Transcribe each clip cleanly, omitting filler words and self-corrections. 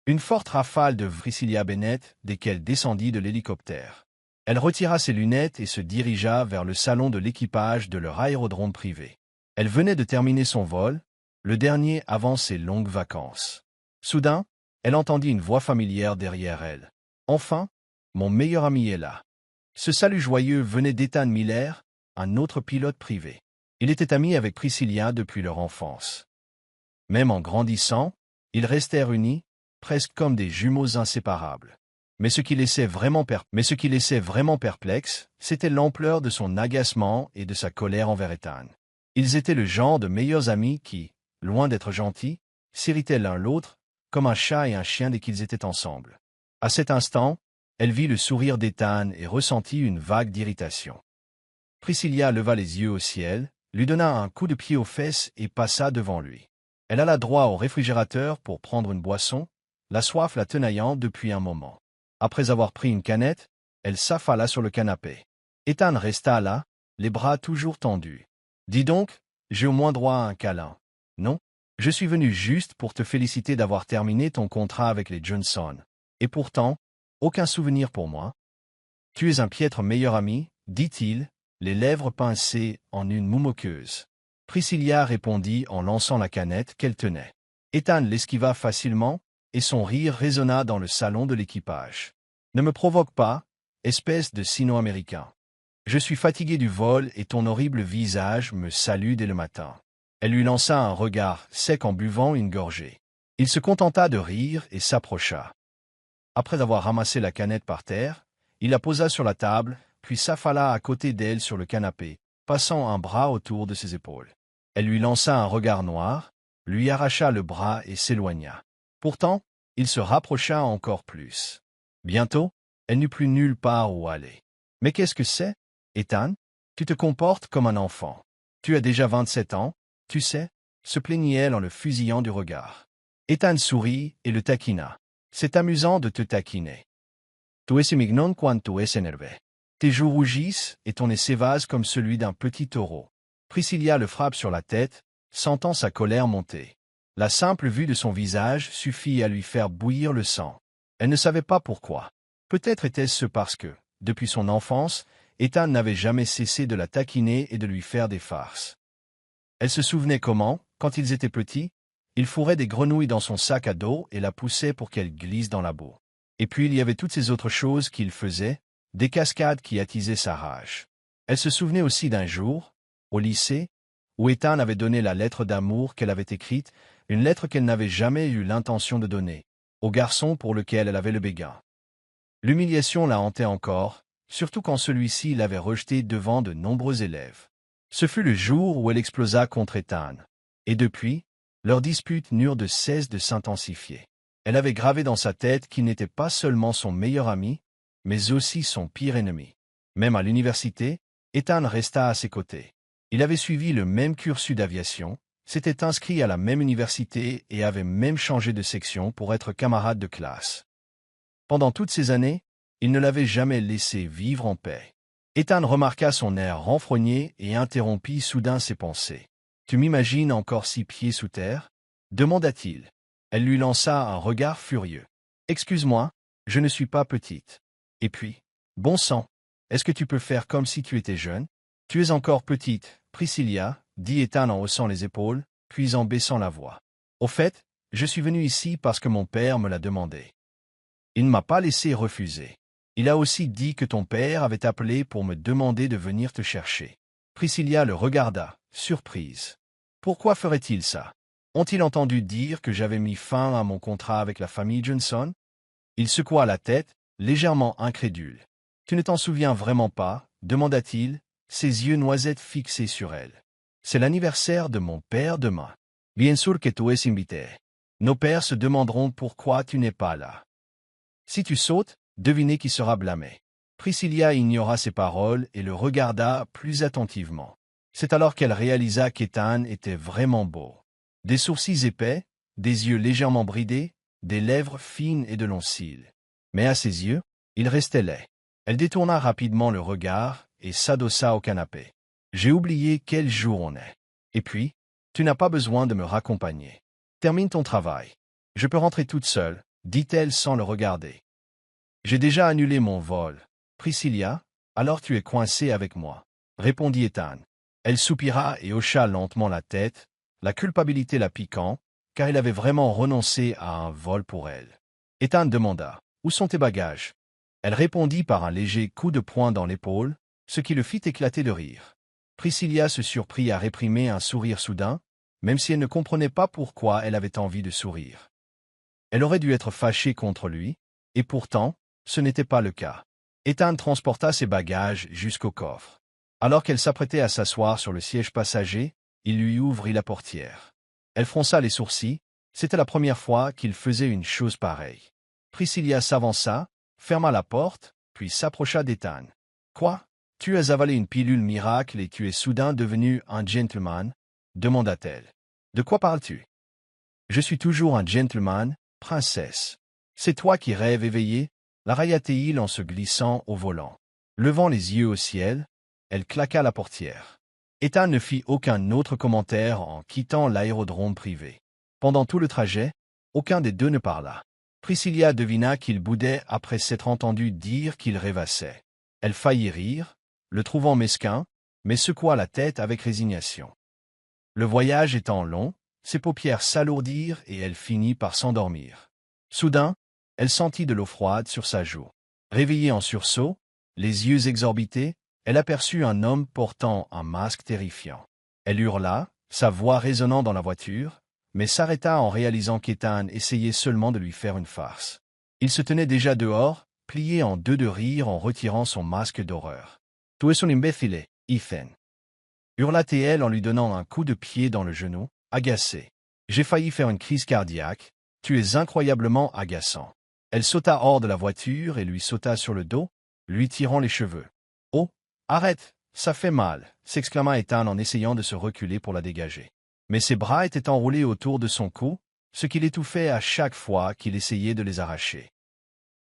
Une forte rafale de Priscilla Bennett, dès qu'elle descendit de l'hélicoptère. Elle retira ses lunettes et se dirigea vers le salon de l'équipage de leur aérodrome privé. Elle venait de terminer son vol, le dernier avant ses longues vacances. Soudain, elle entendit une voix familière derrière elle. « Enfin, mon meilleur ami est là. » Ce salut joyeux venait d'Ethan Miller, un autre pilote privé. Il était ami avec Priscilla depuis leur enfance. Même en grandissant, ils restèrent unis, presque comme des jumeaux inséparables. Mais ce qui laissait vraiment perplexe, c'était l'ampleur de son agacement et de sa colère envers Ethan. Ils étaient le genre de meilleurs amis qui, loin d'être gentils, s'irritaient l'un l'autre, comme un chat et un chien dès qu'ils étaient ensemble. À cet instant, elle vit le sourire d'Ethan et ressentit une vague d'irritation. Priscilla leva les yeux au ciel, lui donna un coup de pied aux fesses et passa devant lui. Elle alla droit au réfrigérateur pour prendre une boisson, la soif la tenaillant depuis un moment. Après avoir pris une canette, elle s'affala sur le canapé. Ethan resta là, les bras toujours tendus. « Dis donc, j'ai au moins droit à un câlin. Non, je suis venu juste pour te féliciter d'avoir terminé ton contrat avec les Johnson. Et pourtant, aucun souvenir pour moi. Tu es un piètre meilleur ami, dit-il, les lèvres pincées en une moue moqueuse. Priscilla répondit en lançant la canette qu'elle tenait. Ethan l'esquiva facilement, et son rire résonna dans le salon de l'équipage. « Ne me provoque pas, espèce de sino-américain. Je suis fatigué du vol et ton horrible visage me salue dès le matin. » Elle lui lança un regard sec en buvant une gorgée. Il se contenta de rire et s'approcha. Après avoir ramassé la canette par terre, il la posa sur la table, puis s'affala à côté d'elle sur le canapé, passant un bras autour de ses épaules. Elle lui lança un regard noir, lui arracha le bras et s'éloigna. Pourtant, il se rapprocha encore plus. Bientôt, elle n'eut plus nulle part où aller. « Mais qu'est-ce que c'est, Ethan? Tu te comportes comme un enfant. Tu as déjà 27 ans, tu sais ?» se plaignit-elle en le fusillant du regard. Ethan sourit et le taquina. « C'est amusant de te taquiner. Tu es mignon quand tu es énervé. Tes joues rougissent et ton nez s'évase comme celui d'un petit taureau. » Priscilla le frappe sur la tête, sentant sa colère monter. La simple vue de son visage suffit à lui faire bouillir le sang. Elle ne savait pas pourquoi. Peut-être était-ce parce que, depuis son enfance, Ethan n'avait jamais cessé de la taquiner et de lui faire des farces. Elle se souvenait comment, quand ils étaient petits, il fourrait des grenouilles dans son sac à dos et la poussait pour qu'elle glisse dans la boue. Et puis il y avait toutes ces autres choses qu'il faisait, des cascades qui attisaient sa rage. Elle se souvenait aussi d'un jour, au lycée, où Ethan avait donné la lettre d'amour qu'elle avait écrite, une lettre qu'elle n'avait jamais eu l'intention de donner, au garçon pour lequel elle avait le béguin. L'humiliation la hantait encore, surtout quand celui-ci l'avait rejetée devant de nombreux élèves. Ce fut le jour où elle explosa contre Ethan. Et depuis, leurs disputes n'eurent de cesse de s'intensifier. Elle avait gravé dans sa tête qu'il n'était pas seulement son meilleur ami, mais aussi son pire ennemi. Même à l'université, Ethan resta à ses côtés. Il avait suivi le même cursus d'aviation, s'était inscrit à la même université et avait même changé de section pour être camarade de classe. Pendant toutes ces années, il ne l'avait jamais laissé vivre en paix. Ethan remarqua son air renfrogné et interrompit soudain ses pensées. « Tu m'imagines encore 6 pieds sous terre ?» demanda-t-il. Elle lui lança un regard furieux. « Excuse-moi, je ne suis pas petite. Et puis, bon sang, est-ce que tu peux faire comme si tu étais jeune? Tu es encore petite, Priscilla, dit Ethan en haussant les épaules, puis en baissant la voix. Au fait, je suis venu ici parce que mon père me l'a demandé. Il ne m'a pas laissé refuser. Il a aussi dit que ton père avait appelé pour me demander de venir te chercher. » Priscilla le regarda, surprise. Pourquoi ferait-il ça? Ont-ils entendu dire que j'avais mis fin à mon contrat avec la famille Johnson? Il secoua la tête, légèrement incrédule. « Tu ne t'en souviens vraiment pas? Demanda-t-il, ses yeux noisettes fixés sur elle. « C'est l'anniversaire de mon père demain. Bien sûr que tu es invité. Nos pères se demanderont pourquoi tu n'es pas là. Si tu sautes, devinez qui sera blâmé. » Priscilla ignora ses paroles et le regarda plus attentivement. C'est alors qu'elle réalisa qu'Ethan était vraiment beau. Des sourcils épais, des yeux légèrement bridés, des lèvres fines et de longs cils. Mais à ses yeux, il restait laid. Elle détourna rapidement le regard et s'adossa au canapé. « J'ai oublié quel jour on est. Et puis, tu n'as pas besoin de me raccompagner. Termine ton travail. Je peux rentrer toute seule, dit-elle sans le regarder. J'ai déjà annulé mon vol. Priscilla, alors tu es coincée avec moi, répondit Ethan. Elle soupira et hocha lentement la tête, la culpabilité la piquant, car il avait vraiment renoncé à un vol pour elle. Ethan demanda, « Où sont tes bagages ?» Elle répondit par un léger coup de poing dans l'épaule, ce qui le fit éclater de rire. Priscilla se surprit à réprimer un sourire soudain, même si elle ne comprenait pas pourquoi elle avait envie de sourire. Elle aurait dû être fâchée contre lui, et pourtant, ce n'était pas le cas. Ethan transporta ses bagages jusqu'au coffre. Alors qu'elle s'apprêtait à s'asseoir sur le siège passager, il lui ouvrit la portière. Elle fronça les sourcils, c'était la première fois qu'il faisait une chose pareille. Priscilla s'avança, ferma la porte, puis s'approcha d'Ethan. « Quoi? Tu as avalé une pilule miracle et tu es soudain devenu un gentleman ?» demanda-t-elle. « De quoi parles-tu? » « Je suis toujours un gentleman, princesse. C'est toi qui rêves éveillé ?» la railla-t-il en se glissant au volant. Levant les yeux au ciel, elle claqua la portière. Ethan ne fit aucun autre commentaire en quittant l'aérodrome privé. Pendant tout le trajet, aucun des deux ne parla. Priscilla devina qu'il boudait après s'être entendu dire qu'il rêvassait. Elle faillit rire, le trouvant mesquin, mais secoua la tête avec résignation. Le voyage étant long, ses paupières s'alourdirent et elle finit par s'endormir. Soudain, elle sentit de l'eau froide sur sa joue. Réveillée en sursaut, les yeux exorbités, elle aperçut un homme portant un masque terrifiant. Elle hurla, sa voix résonnant dans la voiture, mais s'arrêta en réalisant qu'Ethan essayait seulement de lui faire une farce. Il se tenait déjà dehors, plié en deux de rire en retirant son masque d'horreur. « Tu es un imbécile, Ethan !» hurla-t-elle en lui donnant un coup de pied dans le genou, agacée. « J'ai failli faire une crise cardiaque, tu es incroyablement agaçant. » Elle sauta hors de la voiture et lui sauta sur le dos, lui tirant les cheveux. « Oh, arrête, ça fait mal !» s'exclama Ethan en essayant de se reculer pour la dégager. Mais ses bras étaient enroulés autour de son cou, ce qui l'étouffait à chaque fois qu'il essayait de les arracher.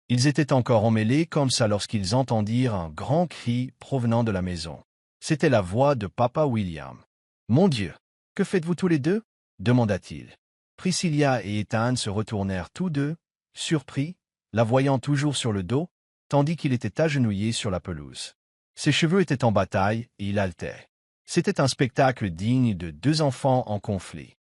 Ils étaient encore emmêlés comme ça lorsqu'ils entendirent un grand cri provenant de la maison. C'était la voix de Papa William. « Mon Dieu, que faites-vous tous les deux ?» demanda-t-il. Priscilla et Ethan se retournèrent tous deux, surpris, la voyant toujours sur le dos, tandis qu'il était agenouillé sur la pelouse. Ses cheveux étaient en bataille et il haletait. C'était un spectacle digne de deux enfants en conflit.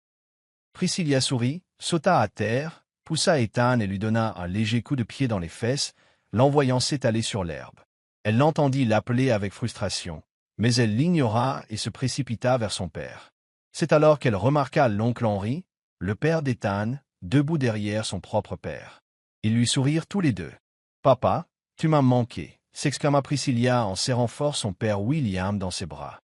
Priscilla sourit, sauta à terre, poussa Ethan et lui donna un léger coup de pied dans les fesses, l'envoyant s'étaler sur l'herbe. Elle l'entendit l'appeler avec frustration, mais elle l'ignora et se précipita vers son père. C'est alors qu'elle remarqua l'oncle Henri, le père d'Ethan, debout derrière son propre père. Ils lui sourirent tous les deux. « Papa, tu m'as manqué !» s'exclama Priscilla en serrant fort son père William dans ses bras.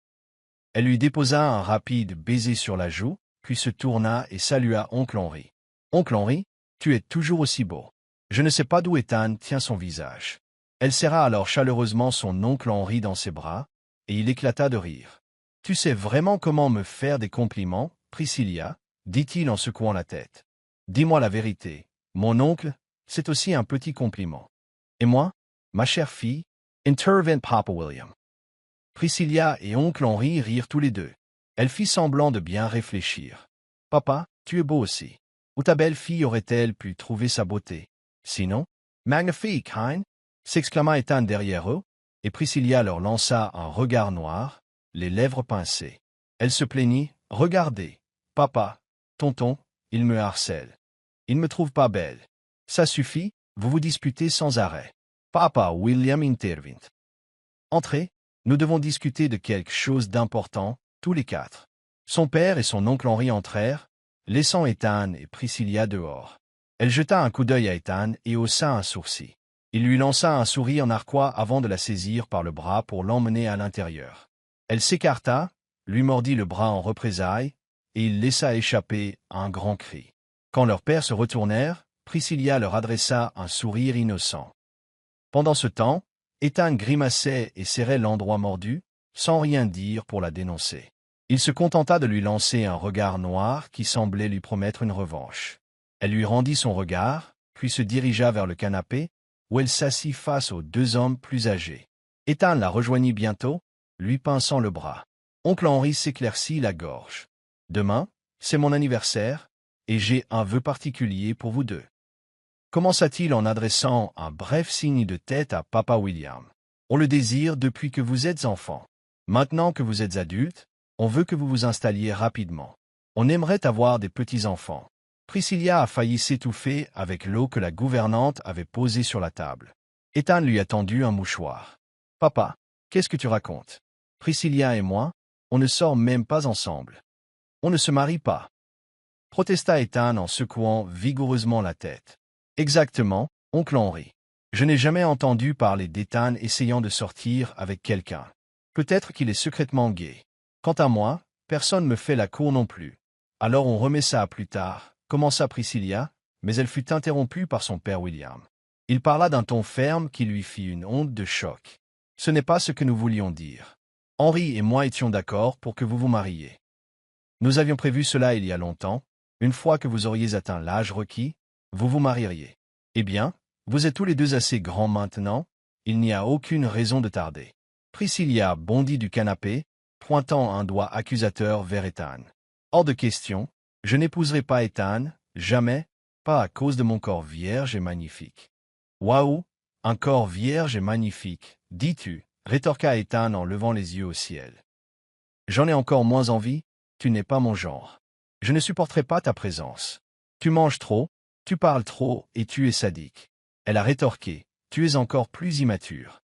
Elle lui déposa un rapide baiser sur la joue, puis se tourna et salua oncle Henri. « Oncle Henri, tu es toujours aussi beau. » Je ne sais pas d'où Ethan tient son visage. Elle serra alors chaleureusement son oncle Henri dans ses bras, et il éclata de rire. « Tu sais vraiment comment me faire des compliments, Priscilla ?» dit-il en secouant la tête. « Dis-moi la vérité, mon oncle, c'est aussi un petit compliment. »« Et moi, ma chère fille ?» intervint Papa William. Priscilla et oncle Henri rirent tous les deux. Elle fit semblant de bien réfléchir. « Papa, tu es beau aussi. Où ta belle-fille aurait-elle pu trouver sa beauté? Sinon, magnifique, hein ?» s'exclama Ethan derrière eux, et Priscilla leur lança un regard noir, les lèvres pincées. Elle se plaignit. « Regardez, papa, tonton, il me harcèle. Il ne me trouve pas belle. Ça suffit, vous vous disputez sans arrêt. » Papa William intervint. « Entrez, nous devons discuter de quelque chose d'important, tous les quatre. » Son père et son oncle Henri entrèrent, laissant Ethan et Priscilla dehors. Elle jeta un coup d'œil à Ethan et haussa un sourcil. Il lui lança un sourire narquois avant de la saisir par le bras pour l'emmener à l'intérieur. Elle s'écarta, lui mordit le bras en représailles, et il laissa échapper un grand cri. Quand leurs pères se retournèrent, Priscilla leur adressa un sourire innocent. Pendant ce temps, Ethan grimaçait et serrait l'endroit mordu, sans rien dire pour la dénoncer. Il se contenta de lui lancer un regard noir qui semblait lui promettre une revanche. Elle lui rendit son regard, puis se dirigea vers le canapé, où elle s'assit face aux deux hommes plus âgés. Ethan la rejoignit bientôt, lui pinçant le bras. Oncle Henri s'éclaircit la gorge. « Demain, c'est mon anniversaire, et j'ai un vœu particulier pour vous deux. commença-t-il en adressant un bref signe de tête à Papa William. On le désire depuis que vous êtes enfant. Maintenant que vous êtes adulte, on veut que vous vous installiez rapidement. On aimerait avoir des petits-enfants. Priscilla a failli s'étouffer avec l'eau que la gouvernante avait posée sur la table. Ethan lui a tendu un mouchoir. « Papa, qu'est-ce que tu racontes? Priscilla et moi, on ne sort même pas ensemble. On ne se marie pas. » protesta Ethan en secouant vigoureusement la tête. « Exactement, oncle Henry. Je n'ai jamais entendu parler d'Ethan essayant de sortir avec quelqu'un. Peut-être qu'il est secrètement gay. Quant à moi, personne ne me fait la cour non plus. Alors on remet ça à plus tard, commença Priscilla, mais elle fut interrompue par son père William. Il parla d'un ton ferme qui lui fit une onde de choc. Ce n'est pas ce que nous voulions dire. Henry et moi étions d'accord pour que vous vous mariiez. Nous avions prévu cela il y a longtemps. Une fois que vous auriez atteint l'âge requis, vous vous marieriez. Eh bien, vous êtes tous les deux assez grands maintenant, il n'y a aucune raison de tarder. Priscilla bondit du canapé, pointant un doigt accusateur vers Ethan. Hors de question, je n'épouserai pas Ethan, jamais, pas à cause de mon corps vierge et magnifique. Waouh, un corps vierge et magnifique, dis-tu, rétorqua Ethan en levant les yeux au ciel. J'en ai encore moins envie, tu n'es pas mon genre. Je ne supporterai pas ta présence. Tu manges trop, tu parles trop et tu es sadique. Elle a rétorqué, tu es encore plus immature.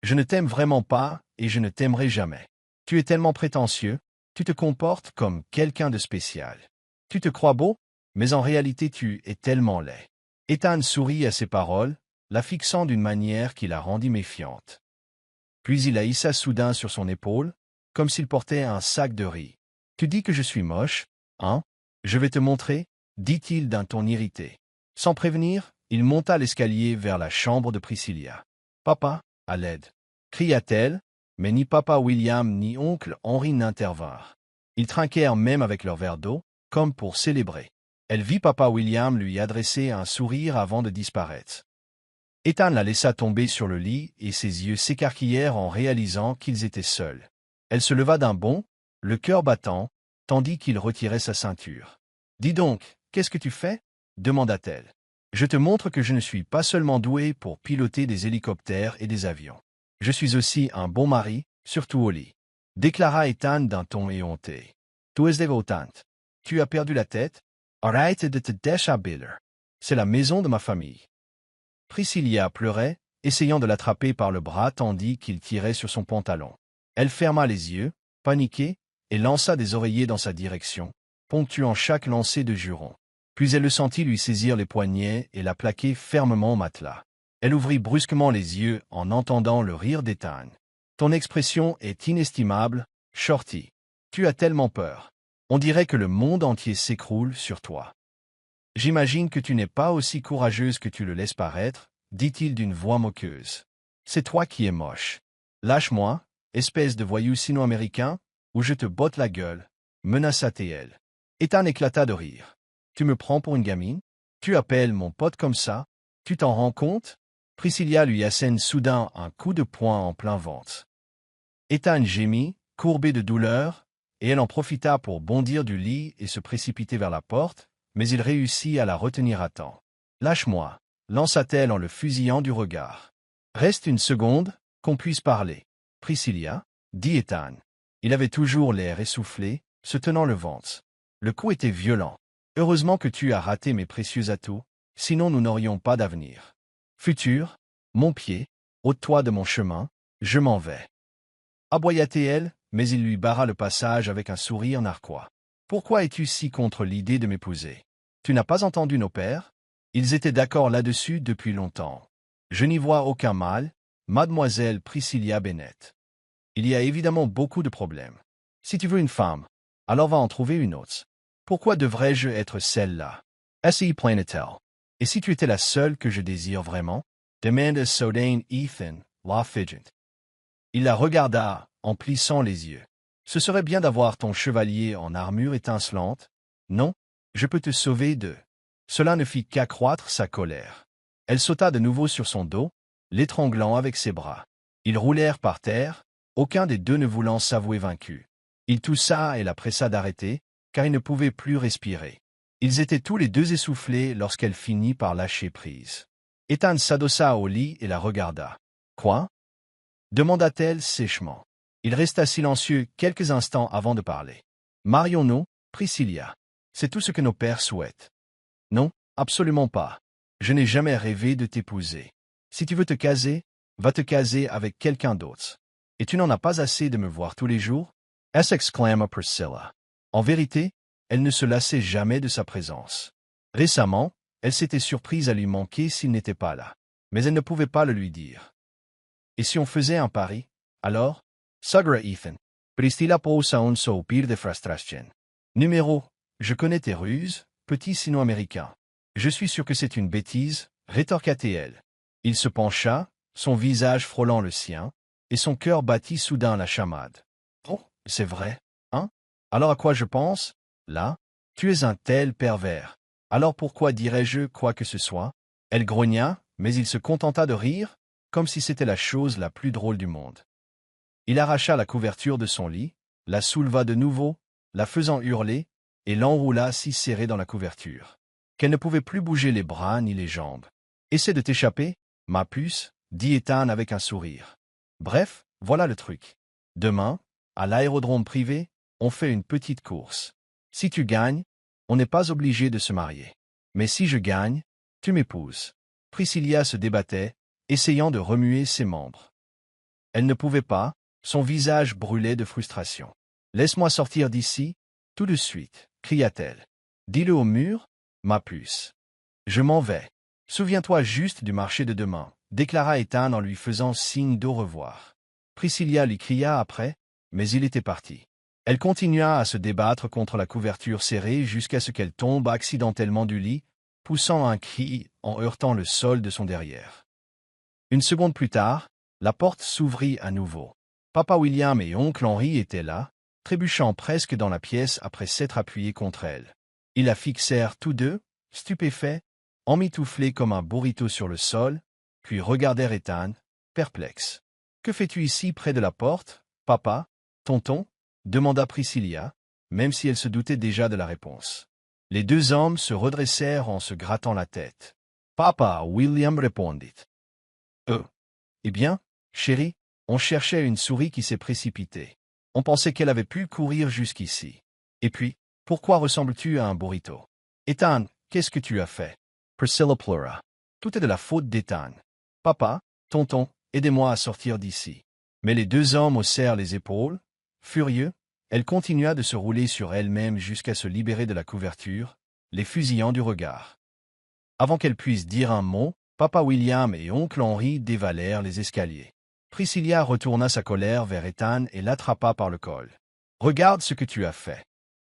Je ne t'aime vraiment pas et je ne t'aimerai jamais. Tu es tellement prétentieux, tu te comportes comme quelqu'un de spécial. Tu te crois beau, mais en réalité tu es tellement laid. Ethan sourit à ces paroles, la fixant d'une manière qui la rendit méfiante. Puis il la hissa soudain sur son épaule, comme s'il portait un sac de riz. « Tu dis que je suis moche, hein? Je vais te montrer, dit-il d'un ton irrité. Sans prévenir, il monta l'escalier vers la chambre de Priscilla. « Papa, à l'aide !» cria-t-elle, mais ni Papa William ni oncle Henry n'intervinrent. Ils trinquèrent même avec leur verre d'eau, comme pour célébrer. Elle vit Papa William lui adresser un sourire avant de disparaître. Ethan la laissa tomber sur le lit et ses yeux s'écarquillèrent en réalisant qu'ils étaient seuls. Elle se leva d'un bond, le cœur battant, tandis qu'il retirait sa ceinture. « Dis donc, qu'est-ce que tu fais ?» demanda-t-elle. « Je te montre que je ne suis pas seulement doué pour piloter des hélicoptères et des avions. Je suis aussi un bon mari, surtout au lit. » déclara Ethan d'un ton éhonté. « Tu es dévotante. Tu as perdu la tête? Arrête de te déshabiller. C'est la maison de ma famille. » Priscilla pleurait, essayant de l'attraper par le bras tandis qu'il tirait sur son pantalon. Elle ferma les yeux, paniquée, et lança des oreillers dans sa direction, ponctuant chaque lancer de juron. Puis elle le sentit lui saisir les poignets et la plaquer fermement au matelas. Elle ouvrit brusquement les yeux en entendant le rire d'Ethan. « Ton expression est inestimable, Shorty. Tu as tellement peur. On dirait que le monde entier s'écroule sur toi. » « J'imagine que tu n'es pas aussi courageuse que tu le laisses paraître, dit-il d'une voix moqueuse. C'est toi qui es moche. Lâche-moi, espèce de voyou sino-américain, ou je te botte la gueule, menaça-t-elle. Ethan éclata de rire. Tu me prends pour une gamine? Tu appelles mon pote comme ça? Tu t'en rends compte? Priscilla lui assène soudain un coup de poing en plein ventre. Ethan gémit, courbé de douleur, et elle en profita pour bondir du lit et se précipiter vers la porte, mais il réussit à la retenir à temps. « Lâche-moi » lança-t-elle en le fusillant du regard. « Reste une seconde, qu'on puisse parler. »« Priscilla » dit Ethan. Il avait toujours l'air essoufflé, se tenant le ventre. Le coup était violent. « Heureusement que tu as raté mes précieux atouts, sinon nous n'aurions pas d'avenir. Futur, mon pied, ôte-toi de mon chemin, je m'en vais. » Aboya-t-elle, mais il lui barra le passage avec un sourire narquois. « Pourquoi es-tu si contre l'idée de m'épouser? Tu n'as pas entendu nos pères? Ils étaient d'accord là-dessus depuis longtemps. Je n'y vois aucun mal, mademoiselle Priscilla Bennett. Il y a évidemment beaucoup de problèmes. Si tu veux une femme, alors va en trouver une autre. Pourquoi devrais-je être celle-là? Assez plainait-elle. Et si tu étais la seule que je désire vraiment? Demanda soudain Ethan, la fidget. Il la regarda, en plissant les yeux. Ce serait bien d'avoir ton chevalier en armure étincelante. Non, je peux te sauver de... Cela ne fit qu'accroître sa colère. Elle sauta de nouveau sur son dos, l'étranglant avec ses bras. Ils roulèrent par terre, aucun des deux ne voulant s'avouer vaincu. Il toussa et la pressa d'arrêter, car il ne pouvait plus respirer. Ils étaient tous les deux essoufflés lorsqu'elle finit par lâcher prise. Ethan s'adossa au lit et la regarda. « Quoi » demanda-t-elle sèchement. Il resta silencieux quelques instants avant de parler. « Marions-nous, Priscilla. C'est tout ce que nos pères souhaitent. »« Non, absolument pas. Je n'ai jamais rêvé de t'épouser. Si tu veux te caser, va te caser avec quelqu'un d'autre. Et tu n'en as pas assez de me voir tous les jours ?» s'exclama Priscilla. En vérité, elle ne se lassait jamais de sa présence. Récemment, elle s'était surprise à lui manquer s'il n'était pas là. Mais elle ne pouvait pas le lui dire. « Et si on faisait un pari, alors » Sugra Ethan. Priscilla poussa un soupir de frustration. Numéro, je connais tes ruses, petit sino-américain. Je suis sûr que c'est une bêtise, rétorqua-t-elle. Il se pencha, son visage frôlant le sien, et son cœur battit soudain la chamade. Oh, c'est vrai, hein? Alors à quoi je pense? Là, tu es un tel pervers. Alors pourquoi dirais-je quoi que ce soit? Elle grogna, mais il se contenta de rire, comme si c'était la chose la plus drôle du monde. Il arracha la couverture de son lit, la souleva de nouveau, la faisant hurler, et l'enroula si serré dans la couverture qu'elle ne pouvait plus bouger les bras ni les jambes. « Essaie de t'échapper, ma puce, dit Ethan avec un sourire. Bref, voilà le truc. Demain, à l'aérodrome privé, on fait une petite course. Si tu gagnes, on n'est pas obligé de se marier. Mais si je gagne, tu m'épouses. » Priscilla se débattait, essayant de remuer ses membres. Elle ne pouvait pas, son visage brûlait de frustration. « Laisse-moi sortir d'ici, tout de suite, cria-t-elle. Dis-le au mur, ma puce. Je m'en vais. Souviens-toi juste du marché de demain, déclara Ethan en lui faisant signe d'au revoir. Priscilla lui cria après, mais il était parti. Elle continua à se débattre contre la couverture serrée jusqu'à ce qu'elle tombe accidentellement du lit, poussant un cri en heurtant le sol de son derrière. Une seconde plus tard, la porte s'ouvrit à nouveau. Papa William et oncle Henry étaient là, trébuchant presque dans la pièce après s'être appuyés contre elle. Ils la fixèrent tous deux, stupéfaits, emmitouflés comme un burrito sur le sol, puis regardèrent Ethan, perplexes. « Que fais-tu ici près de la porte, papa, tonton ?» demanda Priscilla, même si elle se doutait déjà de la réponse. Les deux hommes se redressèrent en se grattant la tête. « Papa, William répondit. « Eh bien, chérie, on cherchait une souris qui s'est précipitée. On pensait qu'elle avait pu courir jusqu'ici. Et puis, pourquoi ressembles-tu à un burrito? Ethan, qu'est-ce que tu as fait? » Priscilla pleura. Tout est de la faute d'Ethan. « Papa, tonton, aidez-moi à sortir d'ici. » Mais les deux hommes haussèrent les épaules. Furieux, elle continua de se rouler sur elle-même jusqu'à se libérer de la couverture, les fusillant du regard. Avant qu'elle puisse dire un mot, Papa William et oncle Henry dévalèrent les escaliers. Priscilla retourna sa colère vers Ethan et l'attrapa par le col. « Regarde ce que tu as fait.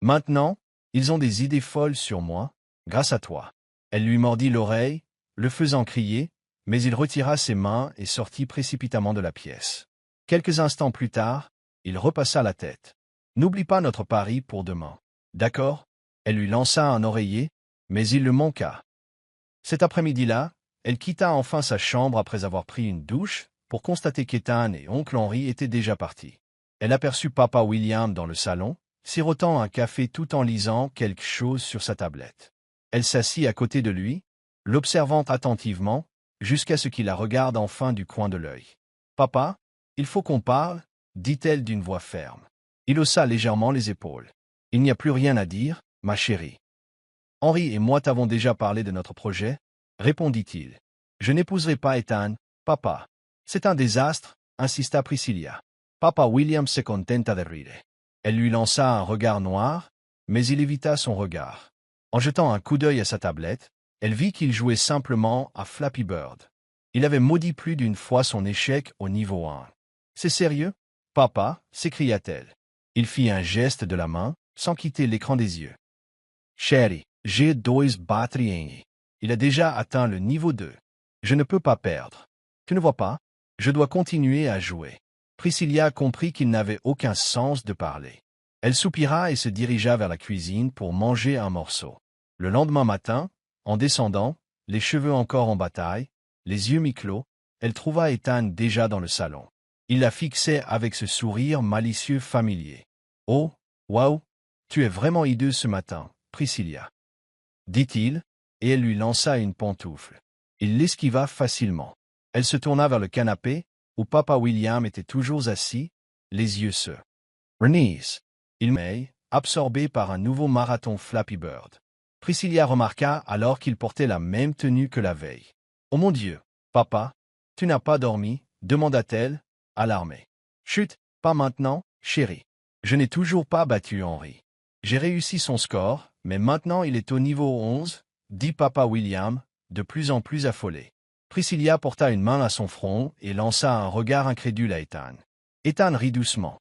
Maintenant, ils ont des idées folles sur moi, grâce à toi. » Elle lui mordit l'oreille, le faisant crier, mais il retira ses mains et sortit précipitamment de la pièce. Quelques instants plus tard, il repassa la tête. « N'oublie pas notre pari pour demain. D'accord ?» Elle lui lança un oreiller, mais il le manqua. Cet après-midi-là, elle quitta enfin sa chambre après avoir pris une douche, pour constater qu'Ethan et oncle Henry étaient déjà partis. Elle aperçut papa William dans le salon, sirotant un café tout en lisant quelque chose sur sa tablette. Elle s'assit à côté de lui, l'observant attentivement, jusqu'à ce qu'il la regarde enfin du coin de l'œil. « Papa, il faut qu'on parle, » dit-elle d'une voix ferme. Il haussa légèrement les épaules. « Il n'y a plus rien à dire, ma chérie. Henry et moi t'avons déjà parlé de notre projet, » répondit-il. « Je n'épouserai pas Ethan, papa. C'est un désastre, » insista Priscilla. Papa William se contenta de rire. Elle lui lança un regard noir, mais il évita son regard. En jetant un coup d'œil à sa tablette, elle vit qu'il jouait simplement à Flappy Bird. Il avait maudit plus d'une fois son échec au niveau 1. « C'est sérieux, papa » s'écria-t-elle. Il fit un geste de la main, sans quitter l'écran des yeux. « Chérie, j'ai 2 batteries. Il a déjà atteint le niveau 2. Je ne peux pas perdre. Tu ne vois pas? Je dois continuer à jouer. » Priscilla comprit qu'il n'avait aucun sens de parler. Elle soupira et se dirigea vers la cuisine pour manger un morceau. Le lendemain matin, en descendant, les cheveux encore en bataille, les yeux mi-clos, elle trouva Ethan déjà dans le salon. Il la fixait avec ce sourire malicieux familier. « Oh, waouh, tu es vraiment hideuse ce matin, Priscilla. dit-il, et elle lui lança une pantoufle. Il l'esquiva facilement. Elle se tourna vers le canapé, où papa William était toujours assis, les yeux sur Renise. Il m'est absorbé par un nouveau marathon Flappy Bird. Priscilla remarqua alors qu'il portait la même tenue que la veille. « Oh mon Dieu, papa, tu n'as pas dormi ?» demanda-t-elle, alarmée. « Chut, pas maintenant, chérie. Je n'ai toujours pas battu Henry. J'ai réussi son score, mais maintenant il est au niveau 11, dit papa William, de plus en plus affolé. Priscilla porta une main à son front et lança un regard incrédule à Ethan. Ethan rit doucement.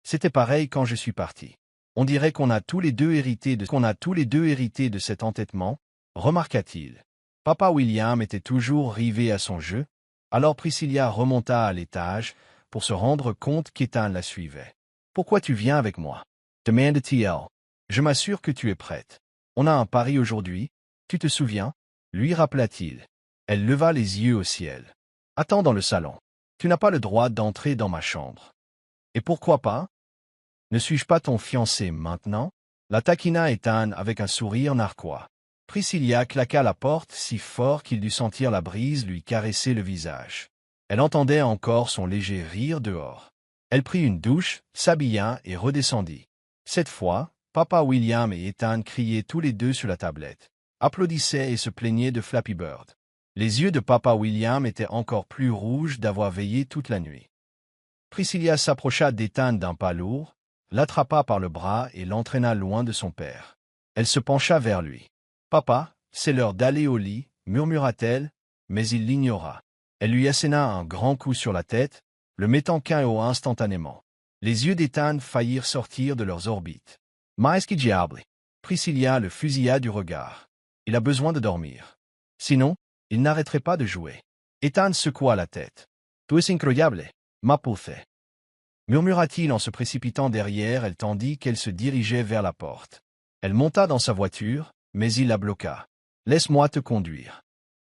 C'était pareil quand je suis parti. On dirait qu'on a tous les deux hérité de cet entêtement, remarqua-t-il. Papa William était toujours rivé à son jeu, alors Priscilla remonta à l'étage pour se rendre compte qu'Ethan la suivait. « Pourquoi tu viens avec moi » demanda-t-il. « Je m'assure que tu es prête. On a un pari aujourd'hui, tu te souviens » lui rappela-t-il. Elle leva les yeux au ciel. « Attends dans le salon. Tu n'as pas le droit d'entrer dans ma chambre. »« Et pourquoi pas ? Ne suis-je pas ton fiancé maintenant ?» la taquina Ethan avec un sourire narquois. Priscilla claqua la porte si fort qu'il dut sentir la brise lui caresser le visage. Elle entendait encore son léger rire dehors. Elle prit une douche, s'habilla et redescendit. Cette fois, papa William et Ethan criaient tous les deux sur la tablette, applaudissaient et se plaignaient de Flappy Bird. Les yeux de papa William étaient encore plus rouges d'avoir veillé toute la nuit. Priscilla s'approcha d'Ethan d'un pas lourd, l'attrapa par le bras et l'entraîna loin de son père. Elle se pencha vers lui. « Papa, c'est l'heure d'aller au lit, » murmura-t-elle, mais il l'ignora. Elle lui asséna un grand coup sur la tête, le mettant KO instantanément. Les yeux d'Ethan faillirent sortir de leurs orbites. « Mais qui diable » Priscilla le fusilla du regard. « Il a besoin de dormir. Sinon, il n'arrêterait pas de jouer. » Ethan secoua la tête. « Tu es incroyable, ma pauvre. » murmura-t-il en se précipitant derrière elle tandis qu'elle se dirigeait vers la porte. Elle monta dans sa voiture, mais il la bloqua. « Laisse-moi te conduire.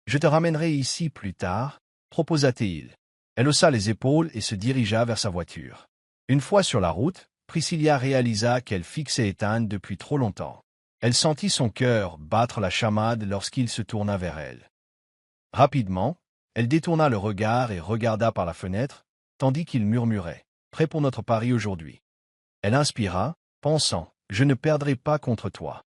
Je te ramènerai ici plus tard, » proposa-t-il. Elle haussa les épaules et se dirigea vers sa voiture. Une fois sur la route, Priscilla réalisa qu'elle fixait Ethan depuis trop longtemps. Elle sentit son cœur battre la chamade lorsqu'il se tourna vers elle. Rapidement, elle détourna le regard et regarda par la fenêtre, tandis qu'il murmurait. Prêt pour notre pari aujourd'hui. Elle inspira, pensant, je ne perdrai pas contre toi.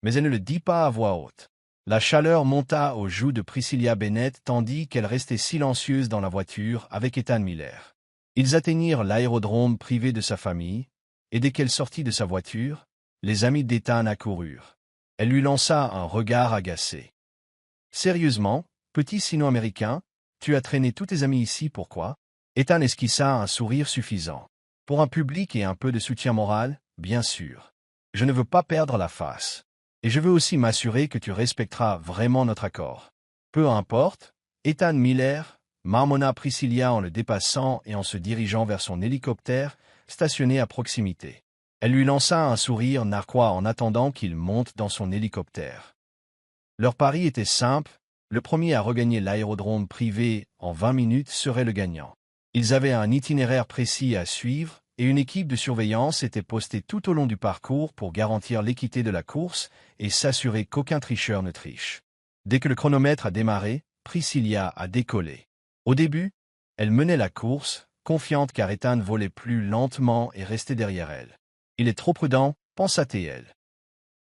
Mais elle ne le dit pas à voix haute. La chaleur monta aux joues de Priscilla Bennett tandis qu'elle restait silencieuse dans la voiture avec Ethan Miller. Ils atteignirent l'aérodrome privé de sa famille, et dès qu'elle sortit de sa voiture, les amis d'Ethan accoururent. Elle lui lança un regard agacé. Sérieusement, petit sino-américain, tu as traîné tous tes amis ici, pourquoi? Ethan esquissa un sourire suffisant. Pour un public et un peu de soutien moral, bien sûr. Je ne veux pas perdre la face. Et je veux aussi m'assurer que tu respecteras vraiment notre accord. Peu importe, Ethan Miller, marmonna Priscilla en le dépassant et en se dirigeant vers son hélicoptère, stationné à proximité. Elle lui lança un sourire narquois en attendant qu'il monte dans son hélicoptère. Leur pari était simple, le premier à regagner l'aérodrome privé en 20 minutes serait le gagnant. Ils avaient un itinéraire précis à suivre, et une équipe de surveillance était postée tout au long du parcours pour garantir l'équité de la course et s'assurer qu'aucun tricheur ne triche. Dès que le chronomètre a démarré, Priscilla a décollé. Au début, elle menait la course, confiante car Ethan volait plus lentement et restait derrière elle. Il est trop prudent, pensa-t-elle,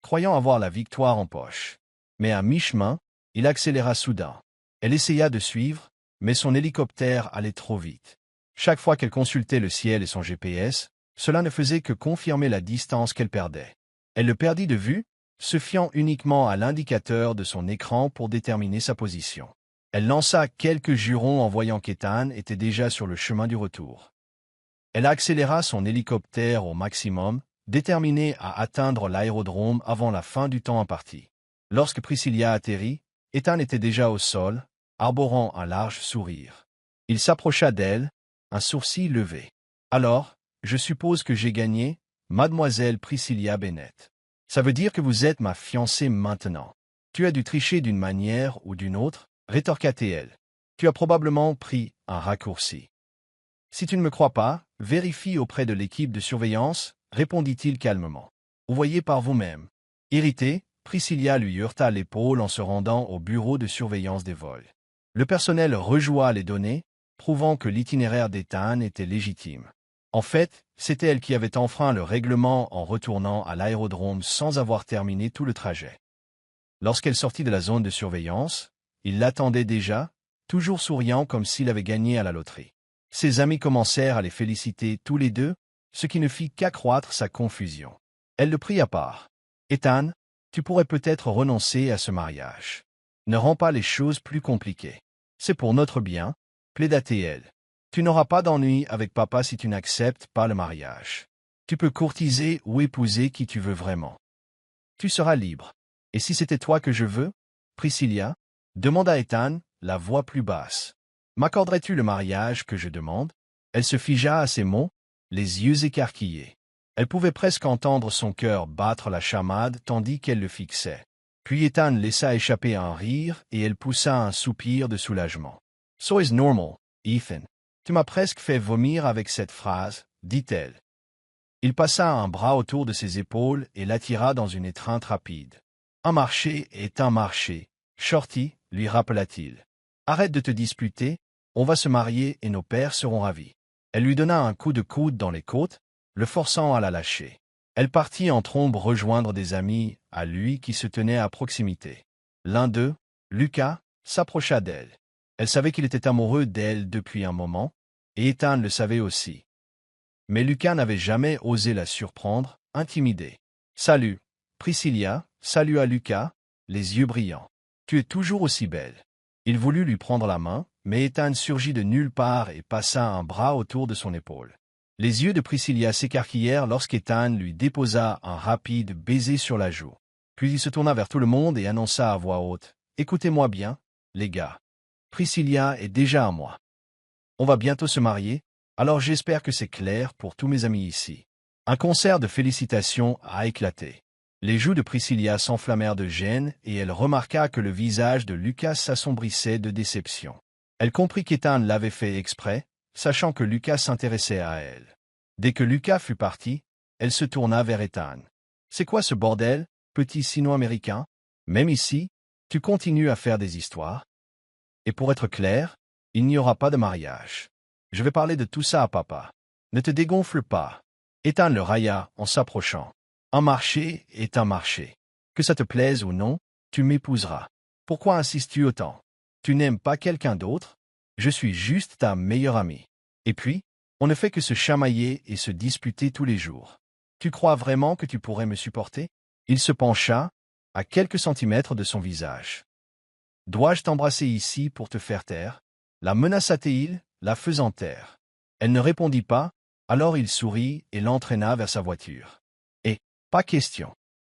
croyant avoir la victoire en poche. Mais à mi-chemin, il accéléra soudain. Elle essaya de suivre, mais son hélicoptère allait trop vite. Chaque fois qu'elle consultait le ciel et son GPS, cela ne faisait que confirmer la distance qu'elle perdait. Elle le perdit de vue, se fiant uniquement à l'indicateur de son écran pour déterminer sa position. Elle lança quelques jurons en voyant qu'Ethan était déjà sur le chemin du retour. Elle accéléra son hélicoptère au maximum, déterminée à atteindre l'aérodrome avant la fin du temps imparti. Lorsque Priscilla atterrit, Ethan était déjà au sol, arborant un large sourire. Il s'approcha d'elle, un sourcil levé. « Alors, je suppose que j'ai gagné, mademoiselle Priscilla Bennett. Ça veut dire que vous êtes ma fiancée maintenant. Tu as dû tricher d'une manière ou d'une autre, rétorqua-t-elle. Tu as probablement pris un raccourci. Si tu ne me crois pas, vérifie auprès de l'équipe de surveillance, répondit-il calmement. Vous voyez par vous-même. Irritée, Priscilla lui heurta l'épaule en se rendant au bureau de surveillance des vols. Le personnel rejoua les données, prouvant que l'itinéraire d'Ethan était légitime. En fait, c'était elle qui avait enfreint le règlement en retournant à l'aérodrome sans avoir terminé tout le trajet. Lorsqu'elle sortit de la zone de surveillance, il l'attendait déjà, toujours souriant comme s'il avait gagné à la loterie. Ses amis commencèrent à les féliciter tous les deux, ce qui ne fit qu'accroître sa confusion. Elle le prit à part. « Ethan, tu pourrais peut-être renoncer à ce mariage. Ne rends pas les choses plus compliquées. C'est pour notre bien, plaida-t-elle. Tu n'auras pas d'ennui avec papa si tu n'acceptes pas le mariage. Tu peux courtiser ou épouser qui tu veux vraiment. Tu seras libre. Et si c'était toi que je veux, Priscilla, demanda Ethan, la voix plus basse. M'accorderais-tu le mariage que je demande? Elle se figea à ces mots, les yeux écarquillés. Elle pouvait presque entendre son cœur battre la chamade tandis qu'elle le fixait. Puis Ethan laissa échapper un rire et elle poussa un soupir de soulagement. « So is normal, Ethan. Tu m'as presque fait vomir avec cette phrase, dit-elle. Il passa un bras autour de ses épaules et l'attira dans une étreinte rapide. Un marché est un marché, Shorty, lui rappela-t-il. Arrête de te disputer, on va se marier et nos pères seront ravis. Elle lui donna un coup de coude dans les côtes, le forçant à la lâcher. Elle partit en trombe rejoindre des amis à lui qui se tenaient à proximité. L'un d'eux, Lucas, s'approcha d'elle. Elle savait qu'il était amoureux d'elle depuis un moment, et Ethan le savait aussi. Mais Lucas n'avait jamais osé la surprendre, intimidée. « Salut, Priscilla, salua Lucas, les yeux brillants. Tu es toujours aussi belle. » Il voulut lui prendre la main, mais Ethan surgit de nulle part et passa un bras autour de son épaule. Les yeux de Priscilla s'écarquillèrent lorsqu'Ethan lui déposa un rapide baiser sur la joue. Puis il se tourna vers tout le monde et annonça à voix haute. « Écoutez-moi bien, les gars. Priscilla est déjà à moi. On va bientôt se marier, alors j'espère que c'est clair pour tous mes amis ici. » Un concert de félicitations a éclaté. Les joues de Priscilla s'enflammèrent de gêne et elle remarqua que le visage de Lucas s'assombrissait de déception. Elle comprit qu'Ethan l'avait fait exprès, sachant que Lucas s'intéressait à elle. Dès que Lucas fut parti, elle se tourna vers Ethan. « C'est quoi ce bordel, petit sino-américain? Même ici, tu continues à faire des histoires? Et pour être clair, il n'y aura pas de mariage. Je vais parler de tout ça à papa. Ne te dégonfle pas. » Ethan le railla en s'approchant. « Un marché est un marché. Que ça te plaise ou non, tu m'épouseras. Pourquoi insistes-tu autant? Tu n'aimes pas quelqu'un d'autre? Je suis juste ta meilleure amie. Et puis, on ne fait que se chamailler et se disputer tous les jours. Tu crois vraiment que tu pourrais me supporter? » Il se pencha, à quelques centimètres de son visage. « Dois-je t'embrasser ici pour te faire taire? » La menaça-t-il, la faisant taire. Elle ne répondit pas, alors il sourit et l'entraîna vers sa voiture. « Et, pas question.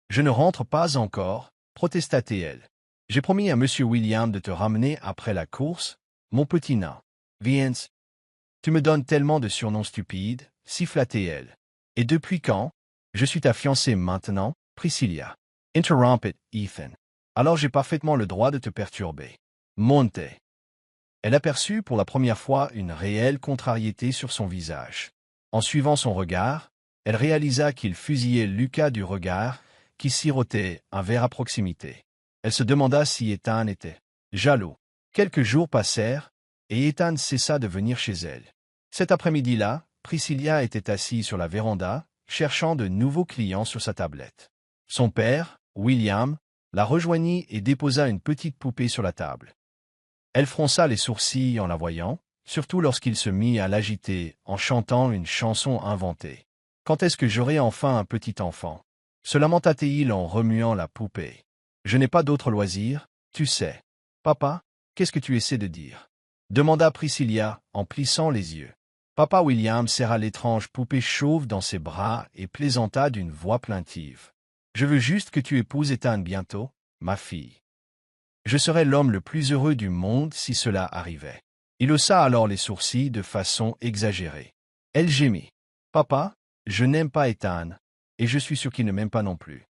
Je ne rentre pas encore, protesta-t-elle. J'ai promis à M. William de te ramener après la course, mon petit nain. Vince. Tu me donnes tellement de surnoms stupides, siffla-t-elle. Et depuis quand? Je suis ta fiancée maintenant, Priscilla. Interrompit Ethan. Alors j'ai parfaitement le droit de te perturber. Monte. Elle aperçut pour la première fois une réelle contrariété sur son visage. En suivant son regard, elle réalisa qu'il fusillait Lucas du regard, qui sirotait un verre à proximité. Elle se demanda si Ethan était jaloux. Quelques jours passèrent, et Ethan cessa de venir chez elle. Cet après-midi-là, Priscilla était assise sur la véranda, cherchant de nouveaux clients sur sa tablette. Son père, William, la rejoignit et déposa une petite poupée sur la table. Elle fronça les sourcils en la voyant, surtout lorsqu'il se mit à l'agiter en chantant une chanson inventée. « Quand est-ce que j'aurai enfin un petit enfant ?» se lamenta-t-il en remuant la poupée. « Je n'ai pas d'autre loisir, tu sais. »« Papa, qu'est-ce que tu essaies de dire ?» demanda Priscilla en plissant les yeux. Papa William serra l'étrange poupée chauve dans ses bras et plaisanta d'une voix plaintive. « Je veux juste que tu épouses Ethan bientôt, ma fille. Je serais l'homme le plus heureux du monde si cela arrivait. » Il haussa alors les sourcils de façon exagérée. Elle gémit. « Papa, je n'aime pas Ethan, et je suis sûr qu'il ne m'aime pas non plus.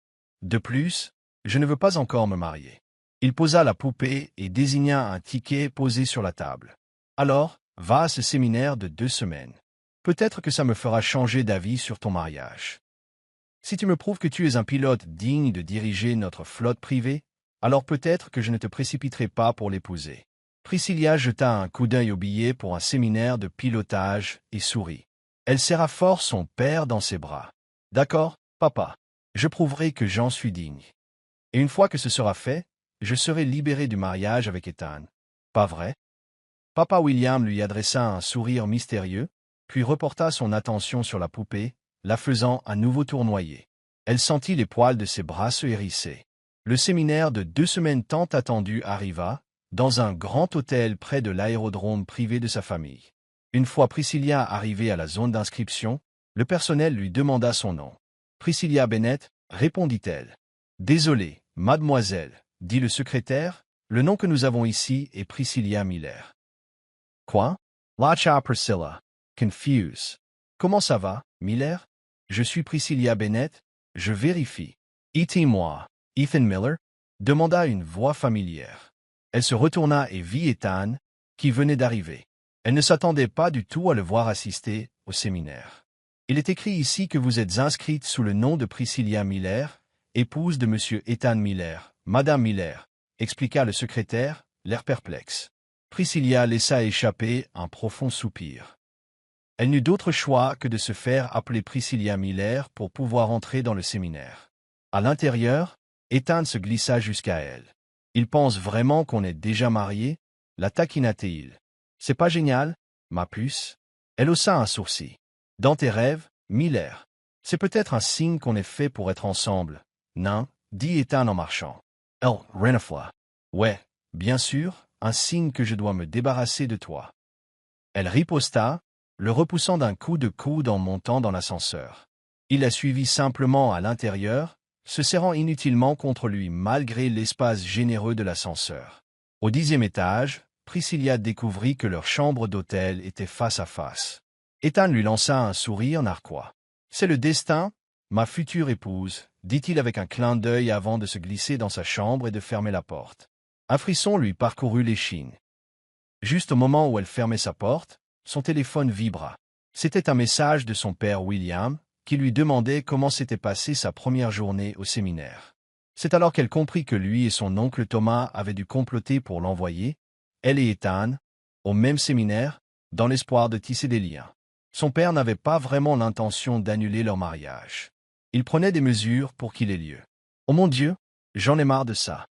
De plus, je ne veux pas encore me marier. » Il posa la poupée et désigna un ticket posé sur la table. « Alors, va à ce séminaire de 2 semaines. Peut-être que ça me fera changer d'avis sur ton mariage. » Si tu me prouves que tu es un pilote digne de diriger notre flotte privée, alors peut-être que je ne te précipiterai pas pour l'épouser. Priscilla jeta un coup d'œil au billet pour un séminaire de pilotage et sourit. Elle serra fort son père dans ses bras. D'accord, papa. Je prouverai que j'en suis digne. Et une fois que ce sera fait, je serai libéré du mariage avec Ethan. Pas vrai? Papa William lui adressa un sourire mystérieux, puis reporta son attention sur la poupée, la faisant à nouveau tournoyer. Elle sentit les poils de ses bras se hérisser. Le séminaire de 2 semaines tant attendu arriva, dans un grand hôtel près de l'aérodrome privé de sa famille. Une fois Priscilla arrivée à la zone d'inscription, le personnel lui demanda son nom. Priscilla Bennett, répondit-elle. Désolé, mademoiselle, dit le secrétaire, le nom que nous avons ici est Priscilla Miller. Quoi? Lacha Priscilla. Confuse. Comment ça va, Miller? Je suis Priscilla Bennett, je vérifie. Moi, Ethan Miller? Demanda une voix familière. Elle se retourna et vit Ethan, qui venait d'arriver. Elle ne s'attendait pas du tout à le voir assister au séminaire. Il est écrit ici que vous êtes inscrite sous le nom de Priscilla Miller, épouse de M. Ethan Miller, Madame Miller, expliqua le secrétaire, l'air perplexe. Priscilla laissa échapper un profond soupir. Elle n'eut d'autre choix que de se faire appeler Priscilla Miller pour pouvoir entrer dans le séminaire. À l'intérieur, Ethan se glissa jusqu'à elle. Il pense vraiment qu'on est déjà mariés, la taquina-t-il. C'est pas génial, ma puce? Elle haussa un sourcil. Dans tes rêves, Miller. C'est peut-être un signe qu'on est fait pour être ensemble. Non, dit Ethan en marchant. Oh, Renifla. Ouais, bien sûr, un signe que je dois me débarrasser de toi. Elle riposta, le repoussant d'un coup de coude en montant dans l'ascenseur. Il la suivit simplement à l'intérieur, se serrant inutilement contre lui malgré l'espace généreux de l'ascenseur. Au 10e étage, Priscilla découvrit que leur chambre d'hôtel était face à face. Ethan lui lança un sourire narquois. « C'est le destin, ma future épouse », dit-il avec un clin d'œil avant de se glisser dans sa chambre et de fermer la porte. Un frisson lui parcourut l'échine. Juste au moment où elle fermait sa porte, son téléphone vibra. C'était un message de son père William, qui lui demandait comment s'était passée sa première journée au séminaire. C'est alors qu'elle comprit que lui et son oncle Thomas avaient dû comploter pour l'envoyer, elle et Ethan, au même séminaire, dans l'espoir de tisser des liens. Son père n'avait pas vraiment l'intention d'annuler leur mariage. Il prenait des mesures pour qu'il ait lieu. « Oh mon Dieu, j'en ai marre de ça.